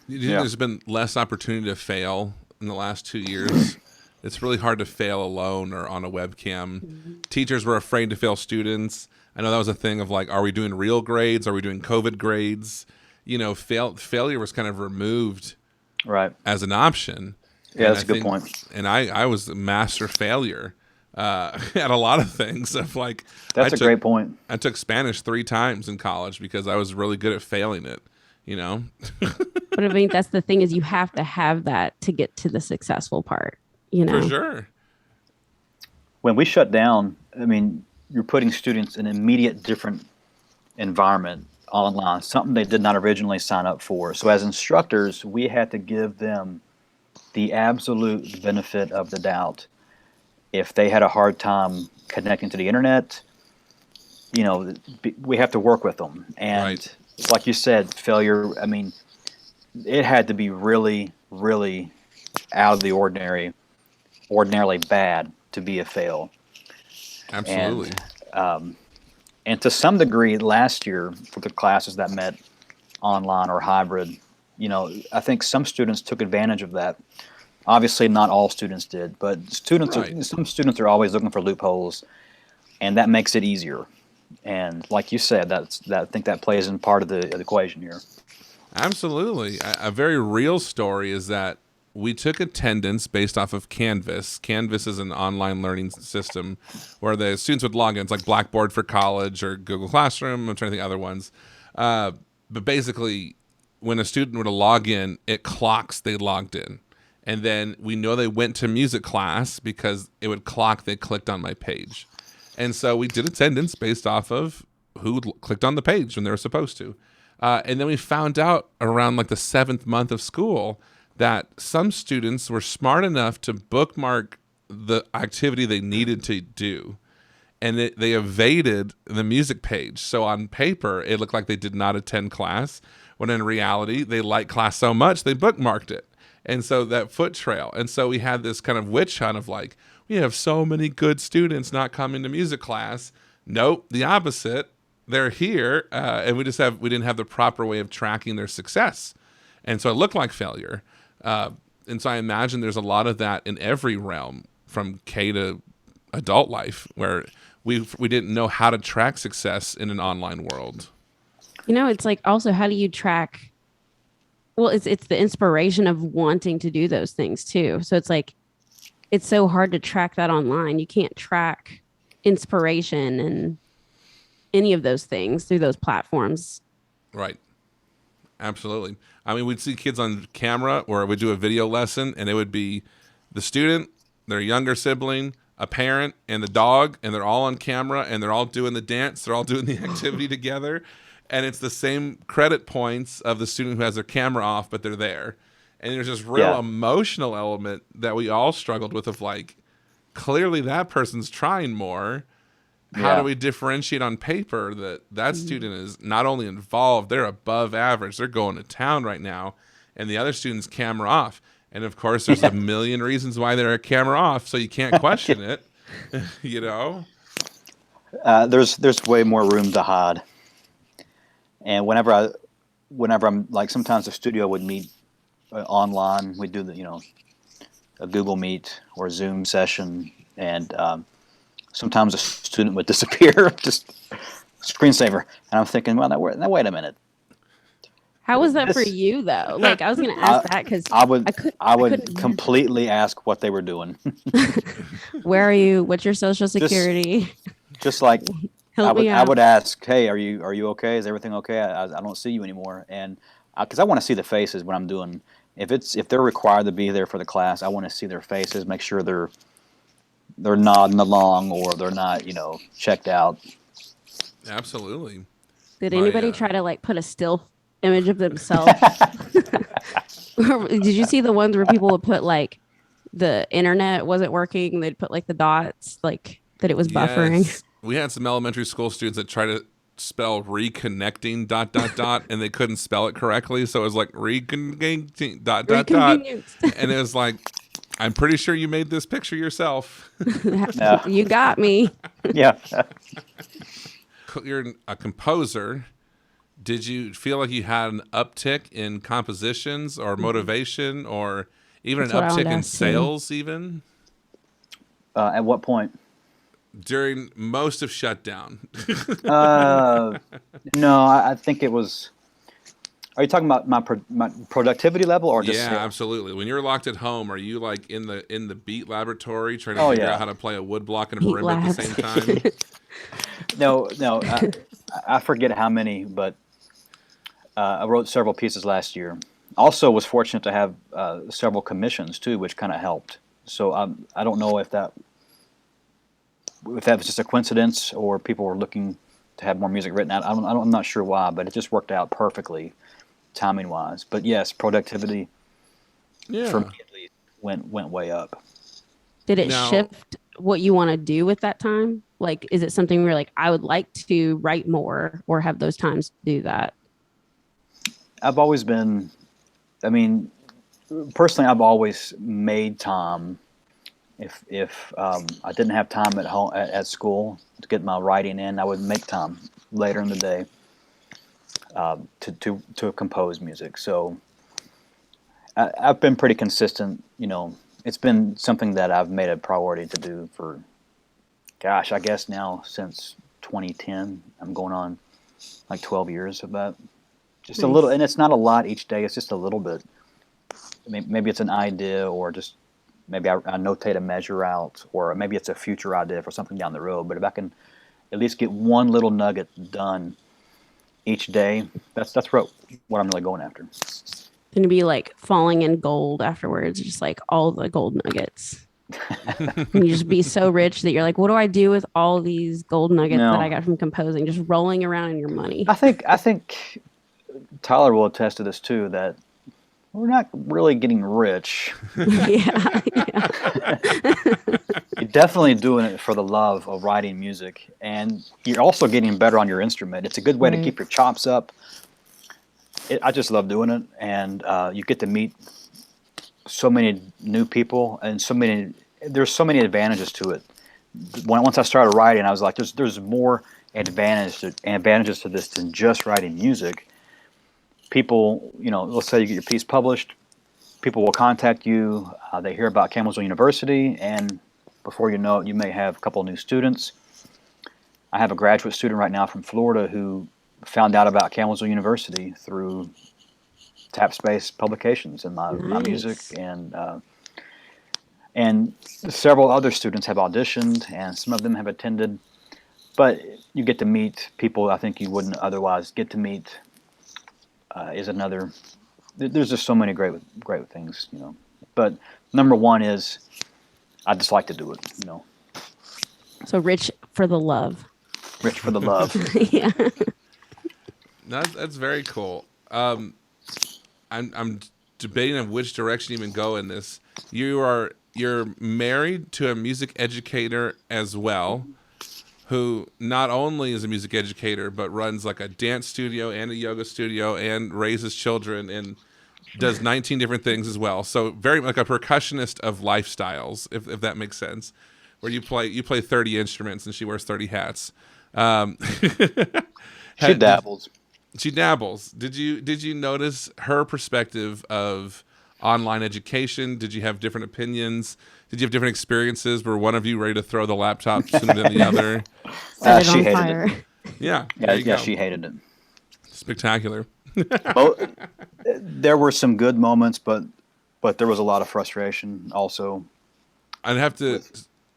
You think there's been less opportunity to fail in the last 2 years? It's really hard to fail alone or on a webcam. Mm-hmm. Teachers were afraid to fail students. I know that was a thing of like, are we doing real grades? Are we doing COVID grades? You know, failure was kind of removed as an option. Yeah, that's a good point. And I was a master failure at a lot of things. Of like, that's a great point. I took Spanish 3 times in college because I was really good at failing it. You know, but I mean, that's the thing, is you have to have that to get to the successful part, you know? For sure. When we shut down, I mean, you're putting students in an immediate different environment online, something they did not originally sign up for. So as instructors, we had to give them the absolute benefit of the doubt. If they had a hard time connecting to the internet, you know, we have to work with them. And like you said, failure, I mean, it had to be really, really out of the ordinarily bad to be a fail. Absolutely. And to some degree, last year, for the classes that met online or hybrid, you know, I think some students took advantage of that. Obviously, not all students did, but some students are always looking for loopholes, and that makes it easier. And like you said, I think that plays in part of the equation here. Absolutely. A very real story is that we took attendance based off of Canvas. Canvas is an online learning system where the students would log in. It's like Blackboard for College or Google Classroom. I'm trying to think of other ones. But basically, when a student were to log in, it clocks they logged in. And then we know they went to music class because it would clock they clicked on my page. And so we did attendance based off of who clicked on the page when they were supposed to. And then we found out around like the 7th month of school that some students were smart enough to bookmark the activity they needed to do. And they evaded the music page. So on paper, it looked like they did not attend class, when in reality, they liked class so much, they bookmarked it. And so that foot trail. And so we had this kind of witch hunt of like, we have so many good students not coming to music class. Nope, the opposite. They're here, and we didn't have the proper way of tracking their success. And so it looked like failure. And so I imagine there's a lot of that in every realm, from K to adult life, where we didn't know how to track success in an online world. You know, it's like also, how do you track? Well, it's the inspiration of wanting to do those things too. So it's like, it's so hard to track that online. You can't track inspiration and any of those things through those platforms. Right. Absolutely. I mean, we'd see kids on camera, or we'd do a video lesson, and it would be the student, their younger sibling, a parent, and the dog, and they're all on camera, and they're all doing the dance. They're all doing the activity together. And it's the same credit points of the student who has their camera off, but they're there. And there's this real emotional element that we all struggled with, of like, clearly that person's trying more. How do we differentiate on paper that student is not only involved, they're above average, they're going to town right now, and the other student's camera off. And of course, there's a million reasons why they're camera off, so you can't question it, you know? There's way more room to hide. And whenever I'm like, sometimes the studio would meet online, we'd do a Google Meet or Zoom session, and sometimes a student would disappear, just screensaver. And I'm thinking, well, now wait a minute. How was that for you though? Like, I was going to ask that because I would completely ask what they were doing. Where are you? What's your social security? Just like, Help me out. I would ask, hey, are you okay? Is everything okay? I don't see you anymore. And because I want to see the faces when I'm doing. If they're required to be there for the class, I want to see their faces, make sure they're nodding along, or they're not, checked out. Absolutely. Did anybody try to like put a still image of themselves? Did you see the ones where people would put like the internet wasn't working? They'd put like the dots, like that it was buffering. Yes. We had some elementary school students that try to spell reconnecting ... and they couldn't spell it correctly. So it was like reconnecting ... Reconvenience. And it was like, I'm pretty sure you made this picture yourself. Yeah. You got me. Yeah. You're a composer. Did you feel like you had an uptick in compositions or motivation or even That's an what I wanted uptick to in ask, too. sales even At what point? during most of shutdown? No, I think it was. Are you talking about my productivity level or just Yeah, sales? absolutely. When you're locked at home, are you like in the beat laboratory trying to Oh, figure yeah. out how to play a wood block and a Beat marimba at the labs. same time? No, no. I forget how many, but I wrote several pieces last year. Also, was fortunate to have several commissions too, which kind of helped. So I don't know if that was just a coincidence or people were looking to have more music written out. I'm not sure why, but it just worked out perfectly, timing wise. But yes, productivity for Yeah. me at least went way up. Did it Now, shift what you want to do with that time? Like, is it something where like I would like to write more or have those times to do that? I've always been. I mean, personally, I've always made time. If I didn't have time at home at school to get my writing in, I would make time later in the day to compose music. So I've been pretty consistent. It's been something that I've made a priority to do for, gosh, I guess now since 2010. I'm going on like 12 years of that. Just a little, Nice. and it's not a lot each day. It's just a little bit. Maybe it's an idea, or just maybe I notate a measure out, or maybe it's a future idea for something down the road. But if I can at least get one little nugget done each day, that's what I'm really going after. Going to be like falling in gold afterwards, just like all the gold nuggets. And you just be so rich that you're like, what do I do with all these gold nuggets that I No, got from composing? Just rolling around in your money. I think Tyler will attest to this too. That we're not really getting rich. Yeah, yeah. You're definitely doing it for the love of writing music, and you're also getting better on your instrument. It's a good way to Right. keep your chops up. I just love doing it, and you get to meet so many new people, and there's so many advantages to it. Once I started writing, I was like, there's more advantages to this than just writing music. People, let's say you get your piece published, people will contact you. They hear about Campbellsville University, and before you know it, you may have a couple of new students. I have a graduate student right now from Florida who found out about Campbellsville University through Tap Space Publications and my music, Nice. and several other students have auditioned, and some of them have attended. But you get to meet people I think you wouldn't otherwise get to meet. Is another. There's just so many great things. But number one is I just like to do it. So rich for the love. Rich for the love. Yeah. that's very cool. I'm debating on which direction even go in this. You're married to a music educator as well, who not only is a music educator but runs like a dance studio and a yoga studio and raises children and does 19 different things as well. So very like a percussionist of lifestyles, if that makes sense. Where you play 30 instruments and she wears 30 hats. Um, She dabbles. she dabbles. Did you notice her perspective of online education? Did you have different opinions? Did you have different experiences? Were one of you ready to throw the laptop sooner than the other? Set it She on hated fire. it. Yeah, Yeah, there you yeah, go. she hated it. Spectacular. Well, there were some good moments, but there was a lot of frustration also. I'd have to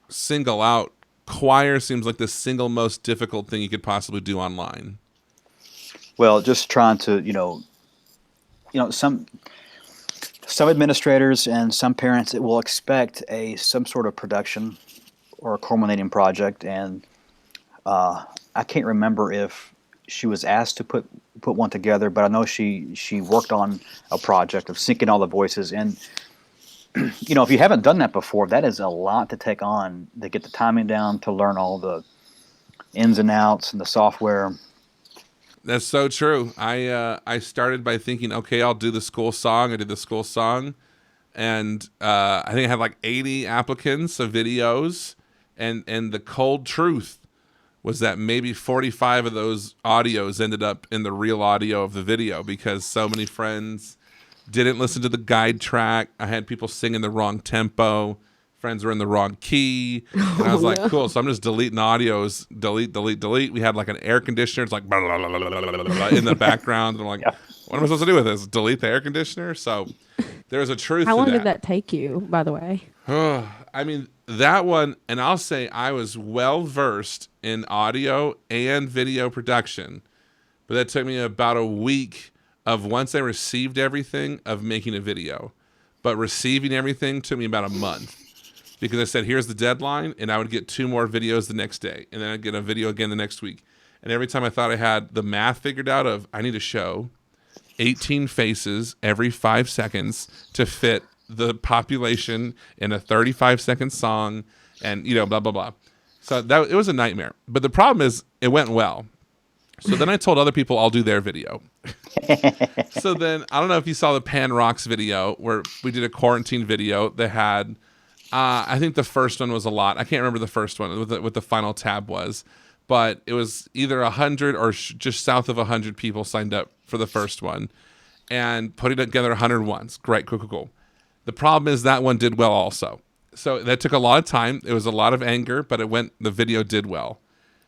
single out choir. Seems like the single most difficult thing you could possibly do online. Well, just trying to, some administrators and some parents will expect some sort of production or a culminating project, and I can't remember if she was asked to put one together, but I know she worked on a project of syncing all the voices. And if you haven't done that before, that is a lot to take on, to get the timing down, to learn all the ins and outs and the software. That's so true. I started by thinking, okay, I'll do the school song. I did the school song, and I think I had like 80 applicants of videos, and the cold truth was that maybe 45 of those audios ended up in the real audio of the video because so many friends didn't listen to the guide track. I had people singing the wrong tempo. Friends were in the wrong key. And I was like, cool. So I'm just deleting audios, delete. We had like an air conditioner. It's like blah, blah, blah, blah, blah, blah, in the background. And I'm like, what am I supposed to do with this? Delete the air conditioner? So there's a truth to that. How long did that take you, by the way? I mean, that one, and I'll say I was well versed in audio and video production, but that took me about a week of, once I received everything, of making a video. But receiving everything took me about a month because I said, here's the deadline, and I would get 2 more videos the next day, and then I'd get a video again the next week. And every time I thought I had the math figured out of, I need to show 18 faces every 5 seconds to fit the population in a 35-second song, and blah blah blah. So it was a nightmare. But the problem is, it went well. So then I told other people I'll do their video. So then I don't know if you saw the Pan Rocks video where we did a quarantine video that had, I think the first one was a lot. I can't remember the first one what the final tab was, but it was either 100 or just south of 100 people signed up for the first one, and putting together 100 ones. Great, cool. The problem is that one did well also. So that took a lot of time. It was a lot of anger, but the video did well.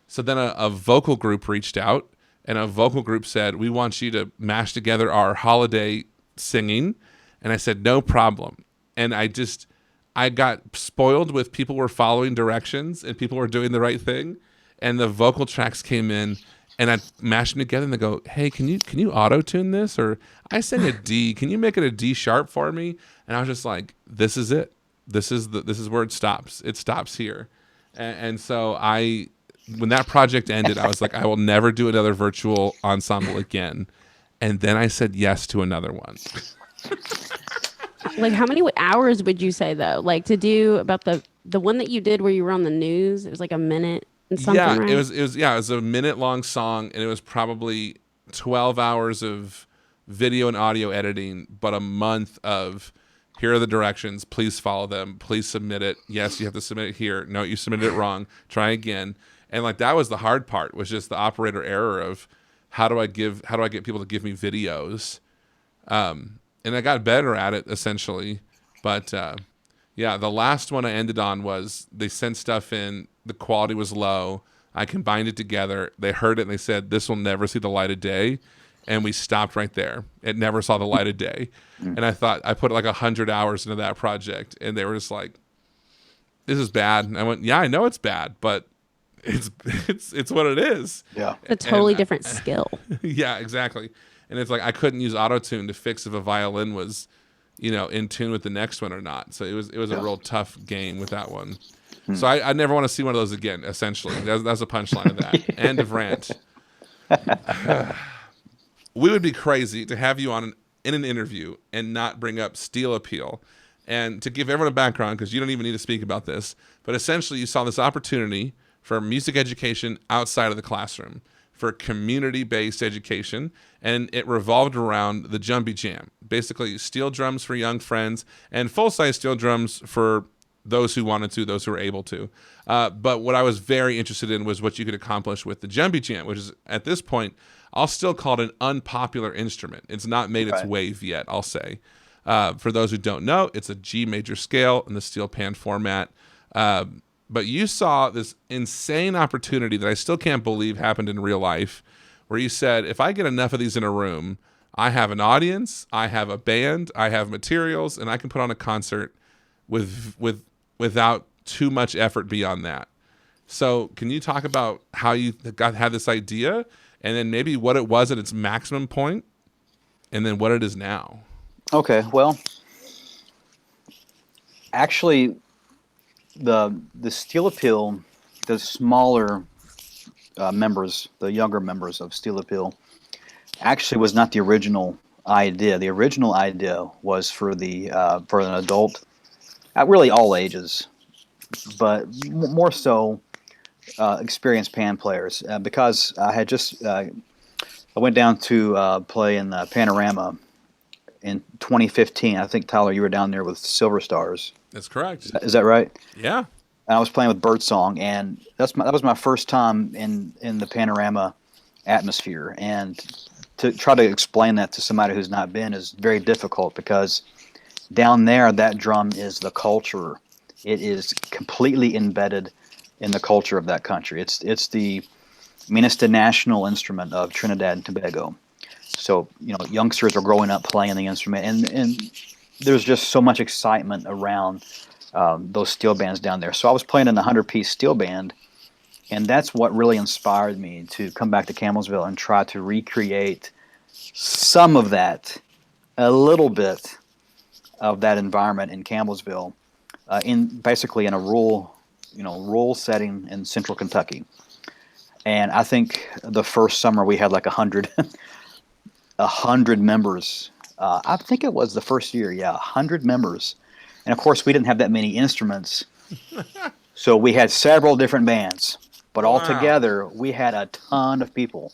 So then a vocal group reached out, and a vocal group said, we want you to mash together our holiday singing. And I said, no problem. And I got spoiled with people were following directions and people were doing the right thing. And the vocal tracks came in, and I mashed them together, and they go, hey, can you auto-tune this? Or I sang a D. Can you make it a D sharp for me? And I was just like, this is it. This is where it stops. It stops here. And so when that project ended, I was like, I will never do another virtual ensemble again. And then I said yes to another one. Like, how many hours would you say, though? Like, to do about the one that you did where you were on the news, it was like a minute and something, yeah, right? it was a minute-long song, and it was probably 12 hours of video and audio editing, but a month of, here are the directions, please follow them, please submit it. Yes, you have to submit it here. No, you submitted it wrong. Try again. And like, that was the hard part, was just the operator error of how do I get people to give me videos? And I got better at it essentially. But yeah, the last one I ended on was they sent stuff in, the quality was low. I combined it together. They heard it and they said, this will never see the light of day. And we stopped right there. It never saw the light of day. And I thought, I put like 100 hours into that project, and they were just like, this is bad. And I went, yeah, I know it's bad, but it's what it is. Yeah. It's a totally different skill. Yeah, exactly. And it's like, I couldn't use auto-tune to fix if a violin was, in tune with the next one or not. So it was a real tough game with that one. So I never want to see one of those again, essentially. That's a punchline of that. End of rant. We would be crazy to have you in an interview and not bring up Steel Appeal. And to give everyone a background, because you don't even need to speak about this, but essentially you saw this opportunity for music education outside of the classroom, for community-based education, and it revolved around the Jumbie Jam. Basically, steel drums for young friends and full-size steel drums for those who wanted to, those who were able to. But what I was very interested in was what you could accomplish with the Jumbie Jam, which is, at this point, I'll still call it an unpopular instrument. It's not made its wave yet, I'll say. For those who don't know, it's a G major scale in the steel pan format. But you saw this insane opportunity that I still can't believe happened in real life, where you said, if I get enough of these in a room, I have an audience, I have a band, I have materials, and I can put on a concert without too much effort beyond that. So can you talk about how you had this idea, and then maybe what it was at its maximum point, and then what it is now? Okay, well, actually, the Steel Appeal, the smaller members, the younger members of Steel Appeal, actually was not the original idea. The original idea was for for an adult, really all ages, but more so experienced pan players, because I had just I went down to play in the Panorama in 2015. I think, Tyler, you were down there with Silver Stars. That's correct. Is that right? Yeah. And I was playing with Birdsong, and that was my first time in the Panorama atmosphere. And to try to explain that to somebody who's not been is very difficult, because down there, that drum is the culture. It is completely embedded in the culture of that country. It's the national instrument of Trinidad and Tobago. So, youngsters are growing up playing the instrument, and there's just so much excitement around those steel bands down there. So I was playing in the 100-piece steel band, and that's what really inspired me to come back to Campbellsville and try to recreate some of that, a little bit of that environment in Campbellsville, basically in a rural setting in central Kentucky. And I think the first summer we had like 100 members. I think it was the first year, 100 members. And of course, we didn't have that many instruments, so we had several different bands. But altogether, we had a ton of people.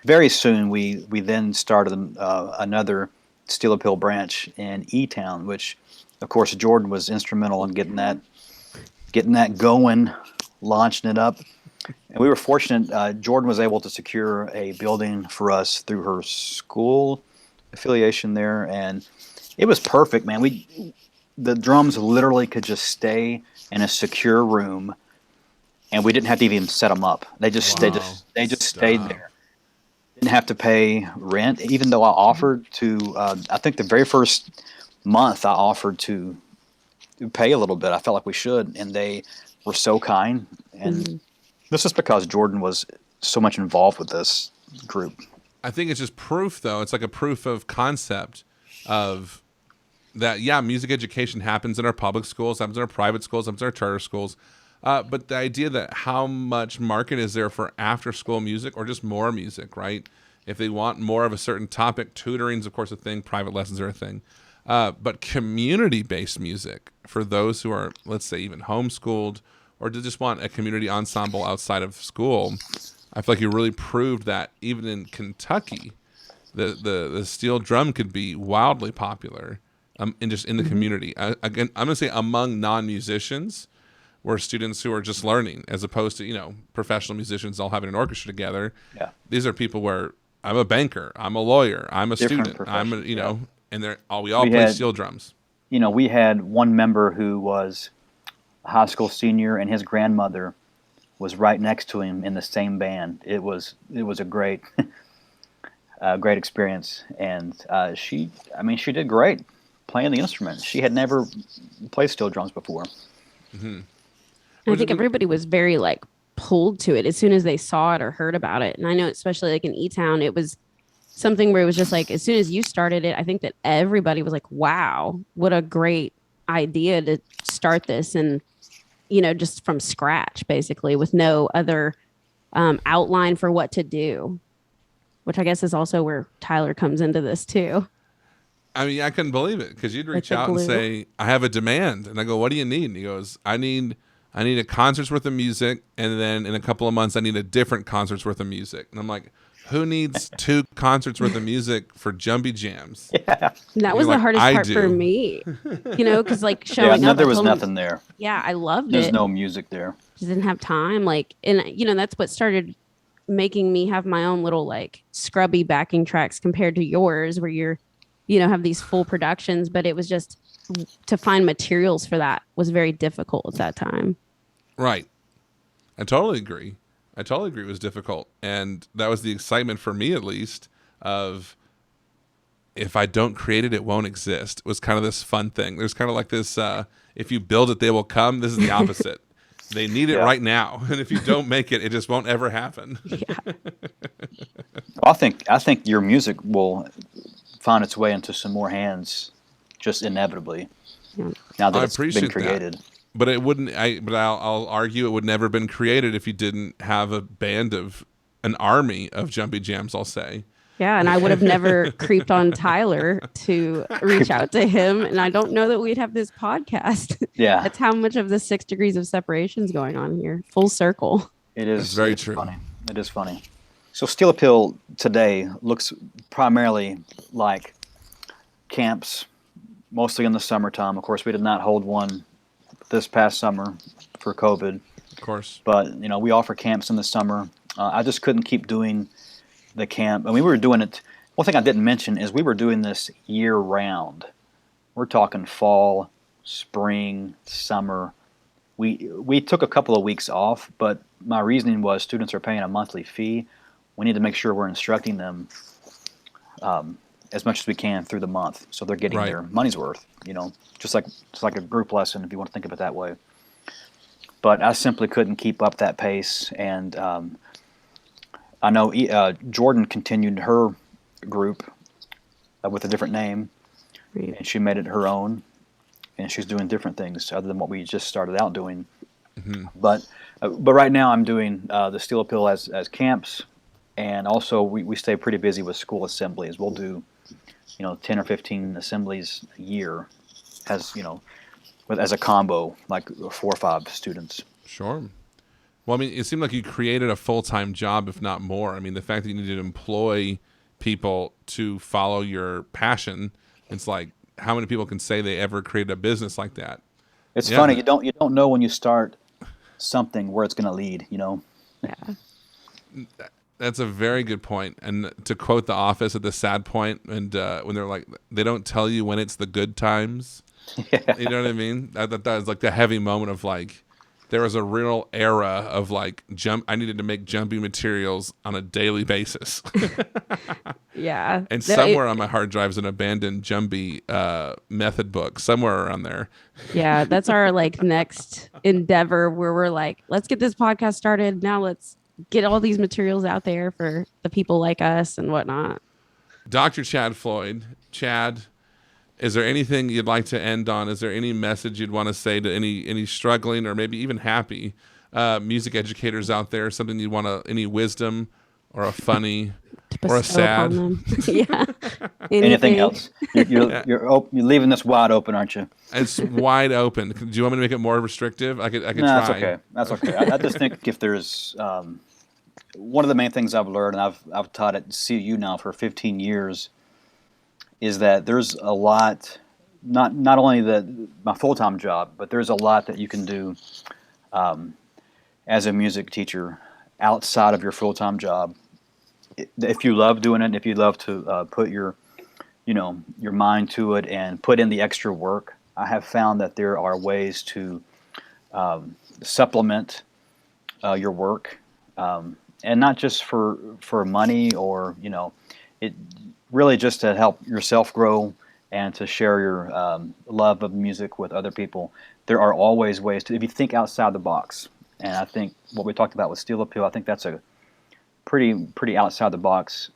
Very soon, we then started another Steel Appeal branch in E-Town, which, of course, Jordan was instrumental in getting that going, launching it up. And we were fortunate. Jordan was able to secure a building for us through her school affiliation there, and it was perfect, man. The drums literally could just stay in a secure room, and we didn't have to even set them up. They just stayed there. Didn't have to pay rent, even though I offered to. I think the very first month I offered to pay a little bit. I felt like we should, and they were so kind. And this is because Jordan was so much involved with this group. I think it's just proof, though. It's like a proof of concept of that, music education happens in our public schools, happens in our private schools, happens in our charter schools. But the idea that how much market is there for after-school music or just more music, right? If they want more of a certain topic, tutoring is, of course, a thing. Private lessons are a thing. But community-based music for those who are, let's say, even homeschooled or just want a community ensemble outside of school, I feel like you really proved that even in Kentucky, the steel drum could be wildly popular in the community. Again, I'm going to say among non-musicians, where students who are just learning, as opposed to professional musicians all having an orchestra together. Yeah, these are people where I'm a banker, I'm a lawyer, I'm a student, I'm a, and we all play steel drums. We had one member who was a high school senior, and his grandmother was right next to him in the same band. It was a great great experience, and she did great playing the instrument. She had never played steel drums before. Mm-hmm. I think everybody was very pulled to it as soon as they saw it or heard about it. And I know, especially in E-Town, it was something where it was just as soon as you started it, I think that everybody was like, wow, what a great idea to start this. And, just from scratch, basically, with no other outline for what to do, which I guess is also where Tyler comes into this too. I mean, I couldn't believe it, because you'd reach out and say, I have a demand. And I go, what do you need? And he goes, I need a concert's worth of music, and then in a couple of months, I need a different concert's worth of music. And I'm like, who needs 2 concerts worth of music for jumpy jams? Yeah. That was the hardest part for me, because showing up. There was nothing there. Yeah, I loved There's no music there. Just didn't have time. And that's what started making me have my own little scrubby backing tracks compared to yours, where you're, have these full productions. But it was just to find materials for that was very difficult at that time. Right. I totally agree. It was difficult. And that was the excitement for me, at least, of if I don't create it, it won't exist. It was kind of this fun thing. There's kind of like this, if you build it, they will come. This is the opposite. They need it right now. And if you don't make it, it just won't ever happen. Yeah. I think your music will find its way into some more hands just inevitably. Yeah. Now that it's been created. But it wouldn't. I'll argue it would never have been created if you didn't have an army of jumpy jams. I'll say. Yeah, and I would have never creeped on Tyler to reach out to him, and I don't know that we'd have this podcast. Yeah, That's how much of the 6 degrees of separation is going on here. Full circle. it is. It's very true. Funny. It is funny. So Steel Appeal today looks primarily like camps, mostly in the summertime. Of course, we did not hold one this past summer for COVID. Of course. But, we offer camps in the summer. I just couldn't keep doing the camp. I mean, we were doing it. One thing I didn't mention is we were doing this year round. We're talking fall, spring, summer. We took a couple of weeks off, but my reasoning was students are paying a monthly fee. We need to make sure we're instructing them as much as we can through the month, so they're getting their money's worth. Just like a group lesson, if you want to think of it that way. But I simply couldn't keep up that pace, and I know Jordan continued her group with a different name, and she made it her own, and she's doing different things other than what we just started out doing. Mm-hmm. But right now I'm doing the Steel Appeal as camps, and also we stay pretty busy with school assemblies. We'll do 10 or 15 assemblies a year as a combo, like 4 or 5 students. Sure. Well, I mean, it seemed like you created a full-time job, if not more. I mean, the fact that you needed to employ people to follow your passion, it's like, how many people can say they ever created a business like that? It's funny. You don't know when you start something where it's going to lead, Yeah. That's a very good point. And to quote The Office at the sad point, and when they're like, they don't tell you when it's the good times. Yeah. You know what I mean? That was like the heavy moment of like, there was a real era of like I needed to make jumpy materials on a daily basis. Yeah. And somewhere on my hard drive is an abandoned jumpy method book, somewhere around there. Yeah, that's our like next endeavor where we're like, let's get this podcast started. Now let's get all these materials out there for the people like us and whatnot. Dr. Chad Floyd. Chad, is there anything you'd like to end on? Is there any message you'd want to say to any struggling or maybe even happy music educators out there? Something you want to, any wisdom or a funny or a sad? Yeah. Anything else? You're leaving this wide open, aren't you? It's wide open. Do you want me to make it more restrictive? I could No, try. That's okay. I just think if there's one of the main things I've learned, and I've taught at CU now for 15 years, is that there's a lot, not only my full-time job, but there's a lot that you can do as a music teacher outside of your full-time job. If you love doing it, if you love to put your mind to it and put in the extra work, I have found that there are ways to supplement your work, and not just for money or it really just to help yourself grow and to share your love of music with other people. There are always ways to, if you think outside the box. And I think what we talked about with Steel Appeal, I think that's a pretty outside the box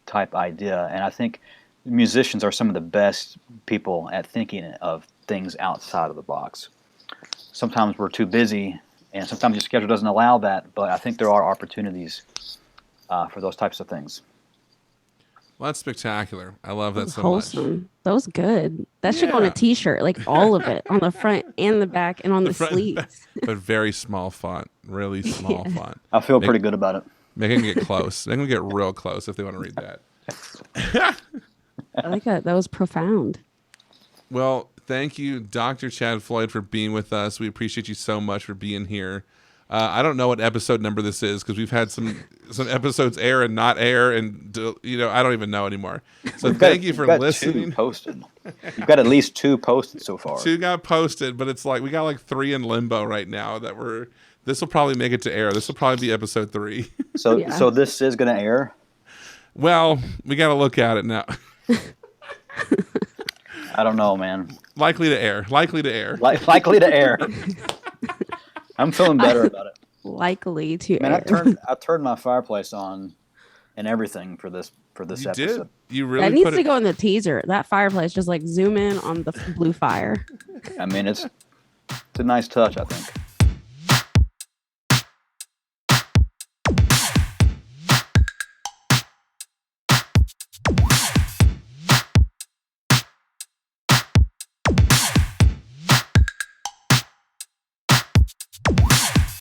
type idea. And I think musicians are some of the best people at thinking of things outside of the box. Sometimes we're too busy, and sometimes your schedule doesn't allow that, but I think there are opportunities for those types of things. Well, that's spectacular. I love that so wholesome. much. That was good. That should go on a t-shirt, like all of it, on the front and the back and on the sleeves. But very small font, really small font. I feel pretty good about it. Make them get close. Make them get real close if they want to read that. I like that. That was profound. Well, thank you, Dr. Chad Floyd, for being with us. We appreciate you so much for being here. I don't know what episode number this is because we've had some episodes air and not air, and I don't even know anymore. So thank you for listening. 2 posted. You've got at least 2 posted so far. 2 got posted, but it's like we got like 3 in limbo right now. This will probably make it to air. This will probably be episode 3. So this is going to air. Well, we got to look at it now. I don't know, man. Likely to air. Likely to air. Likely to air. I'm feeling better about it. Likely to Man, air. I turned my fireplace on and everything for this episode. Did. You really that needs to go in the teaser. That fireplace, just like zoom in on the blue fire. I mean, it's It's a nice touch, I think.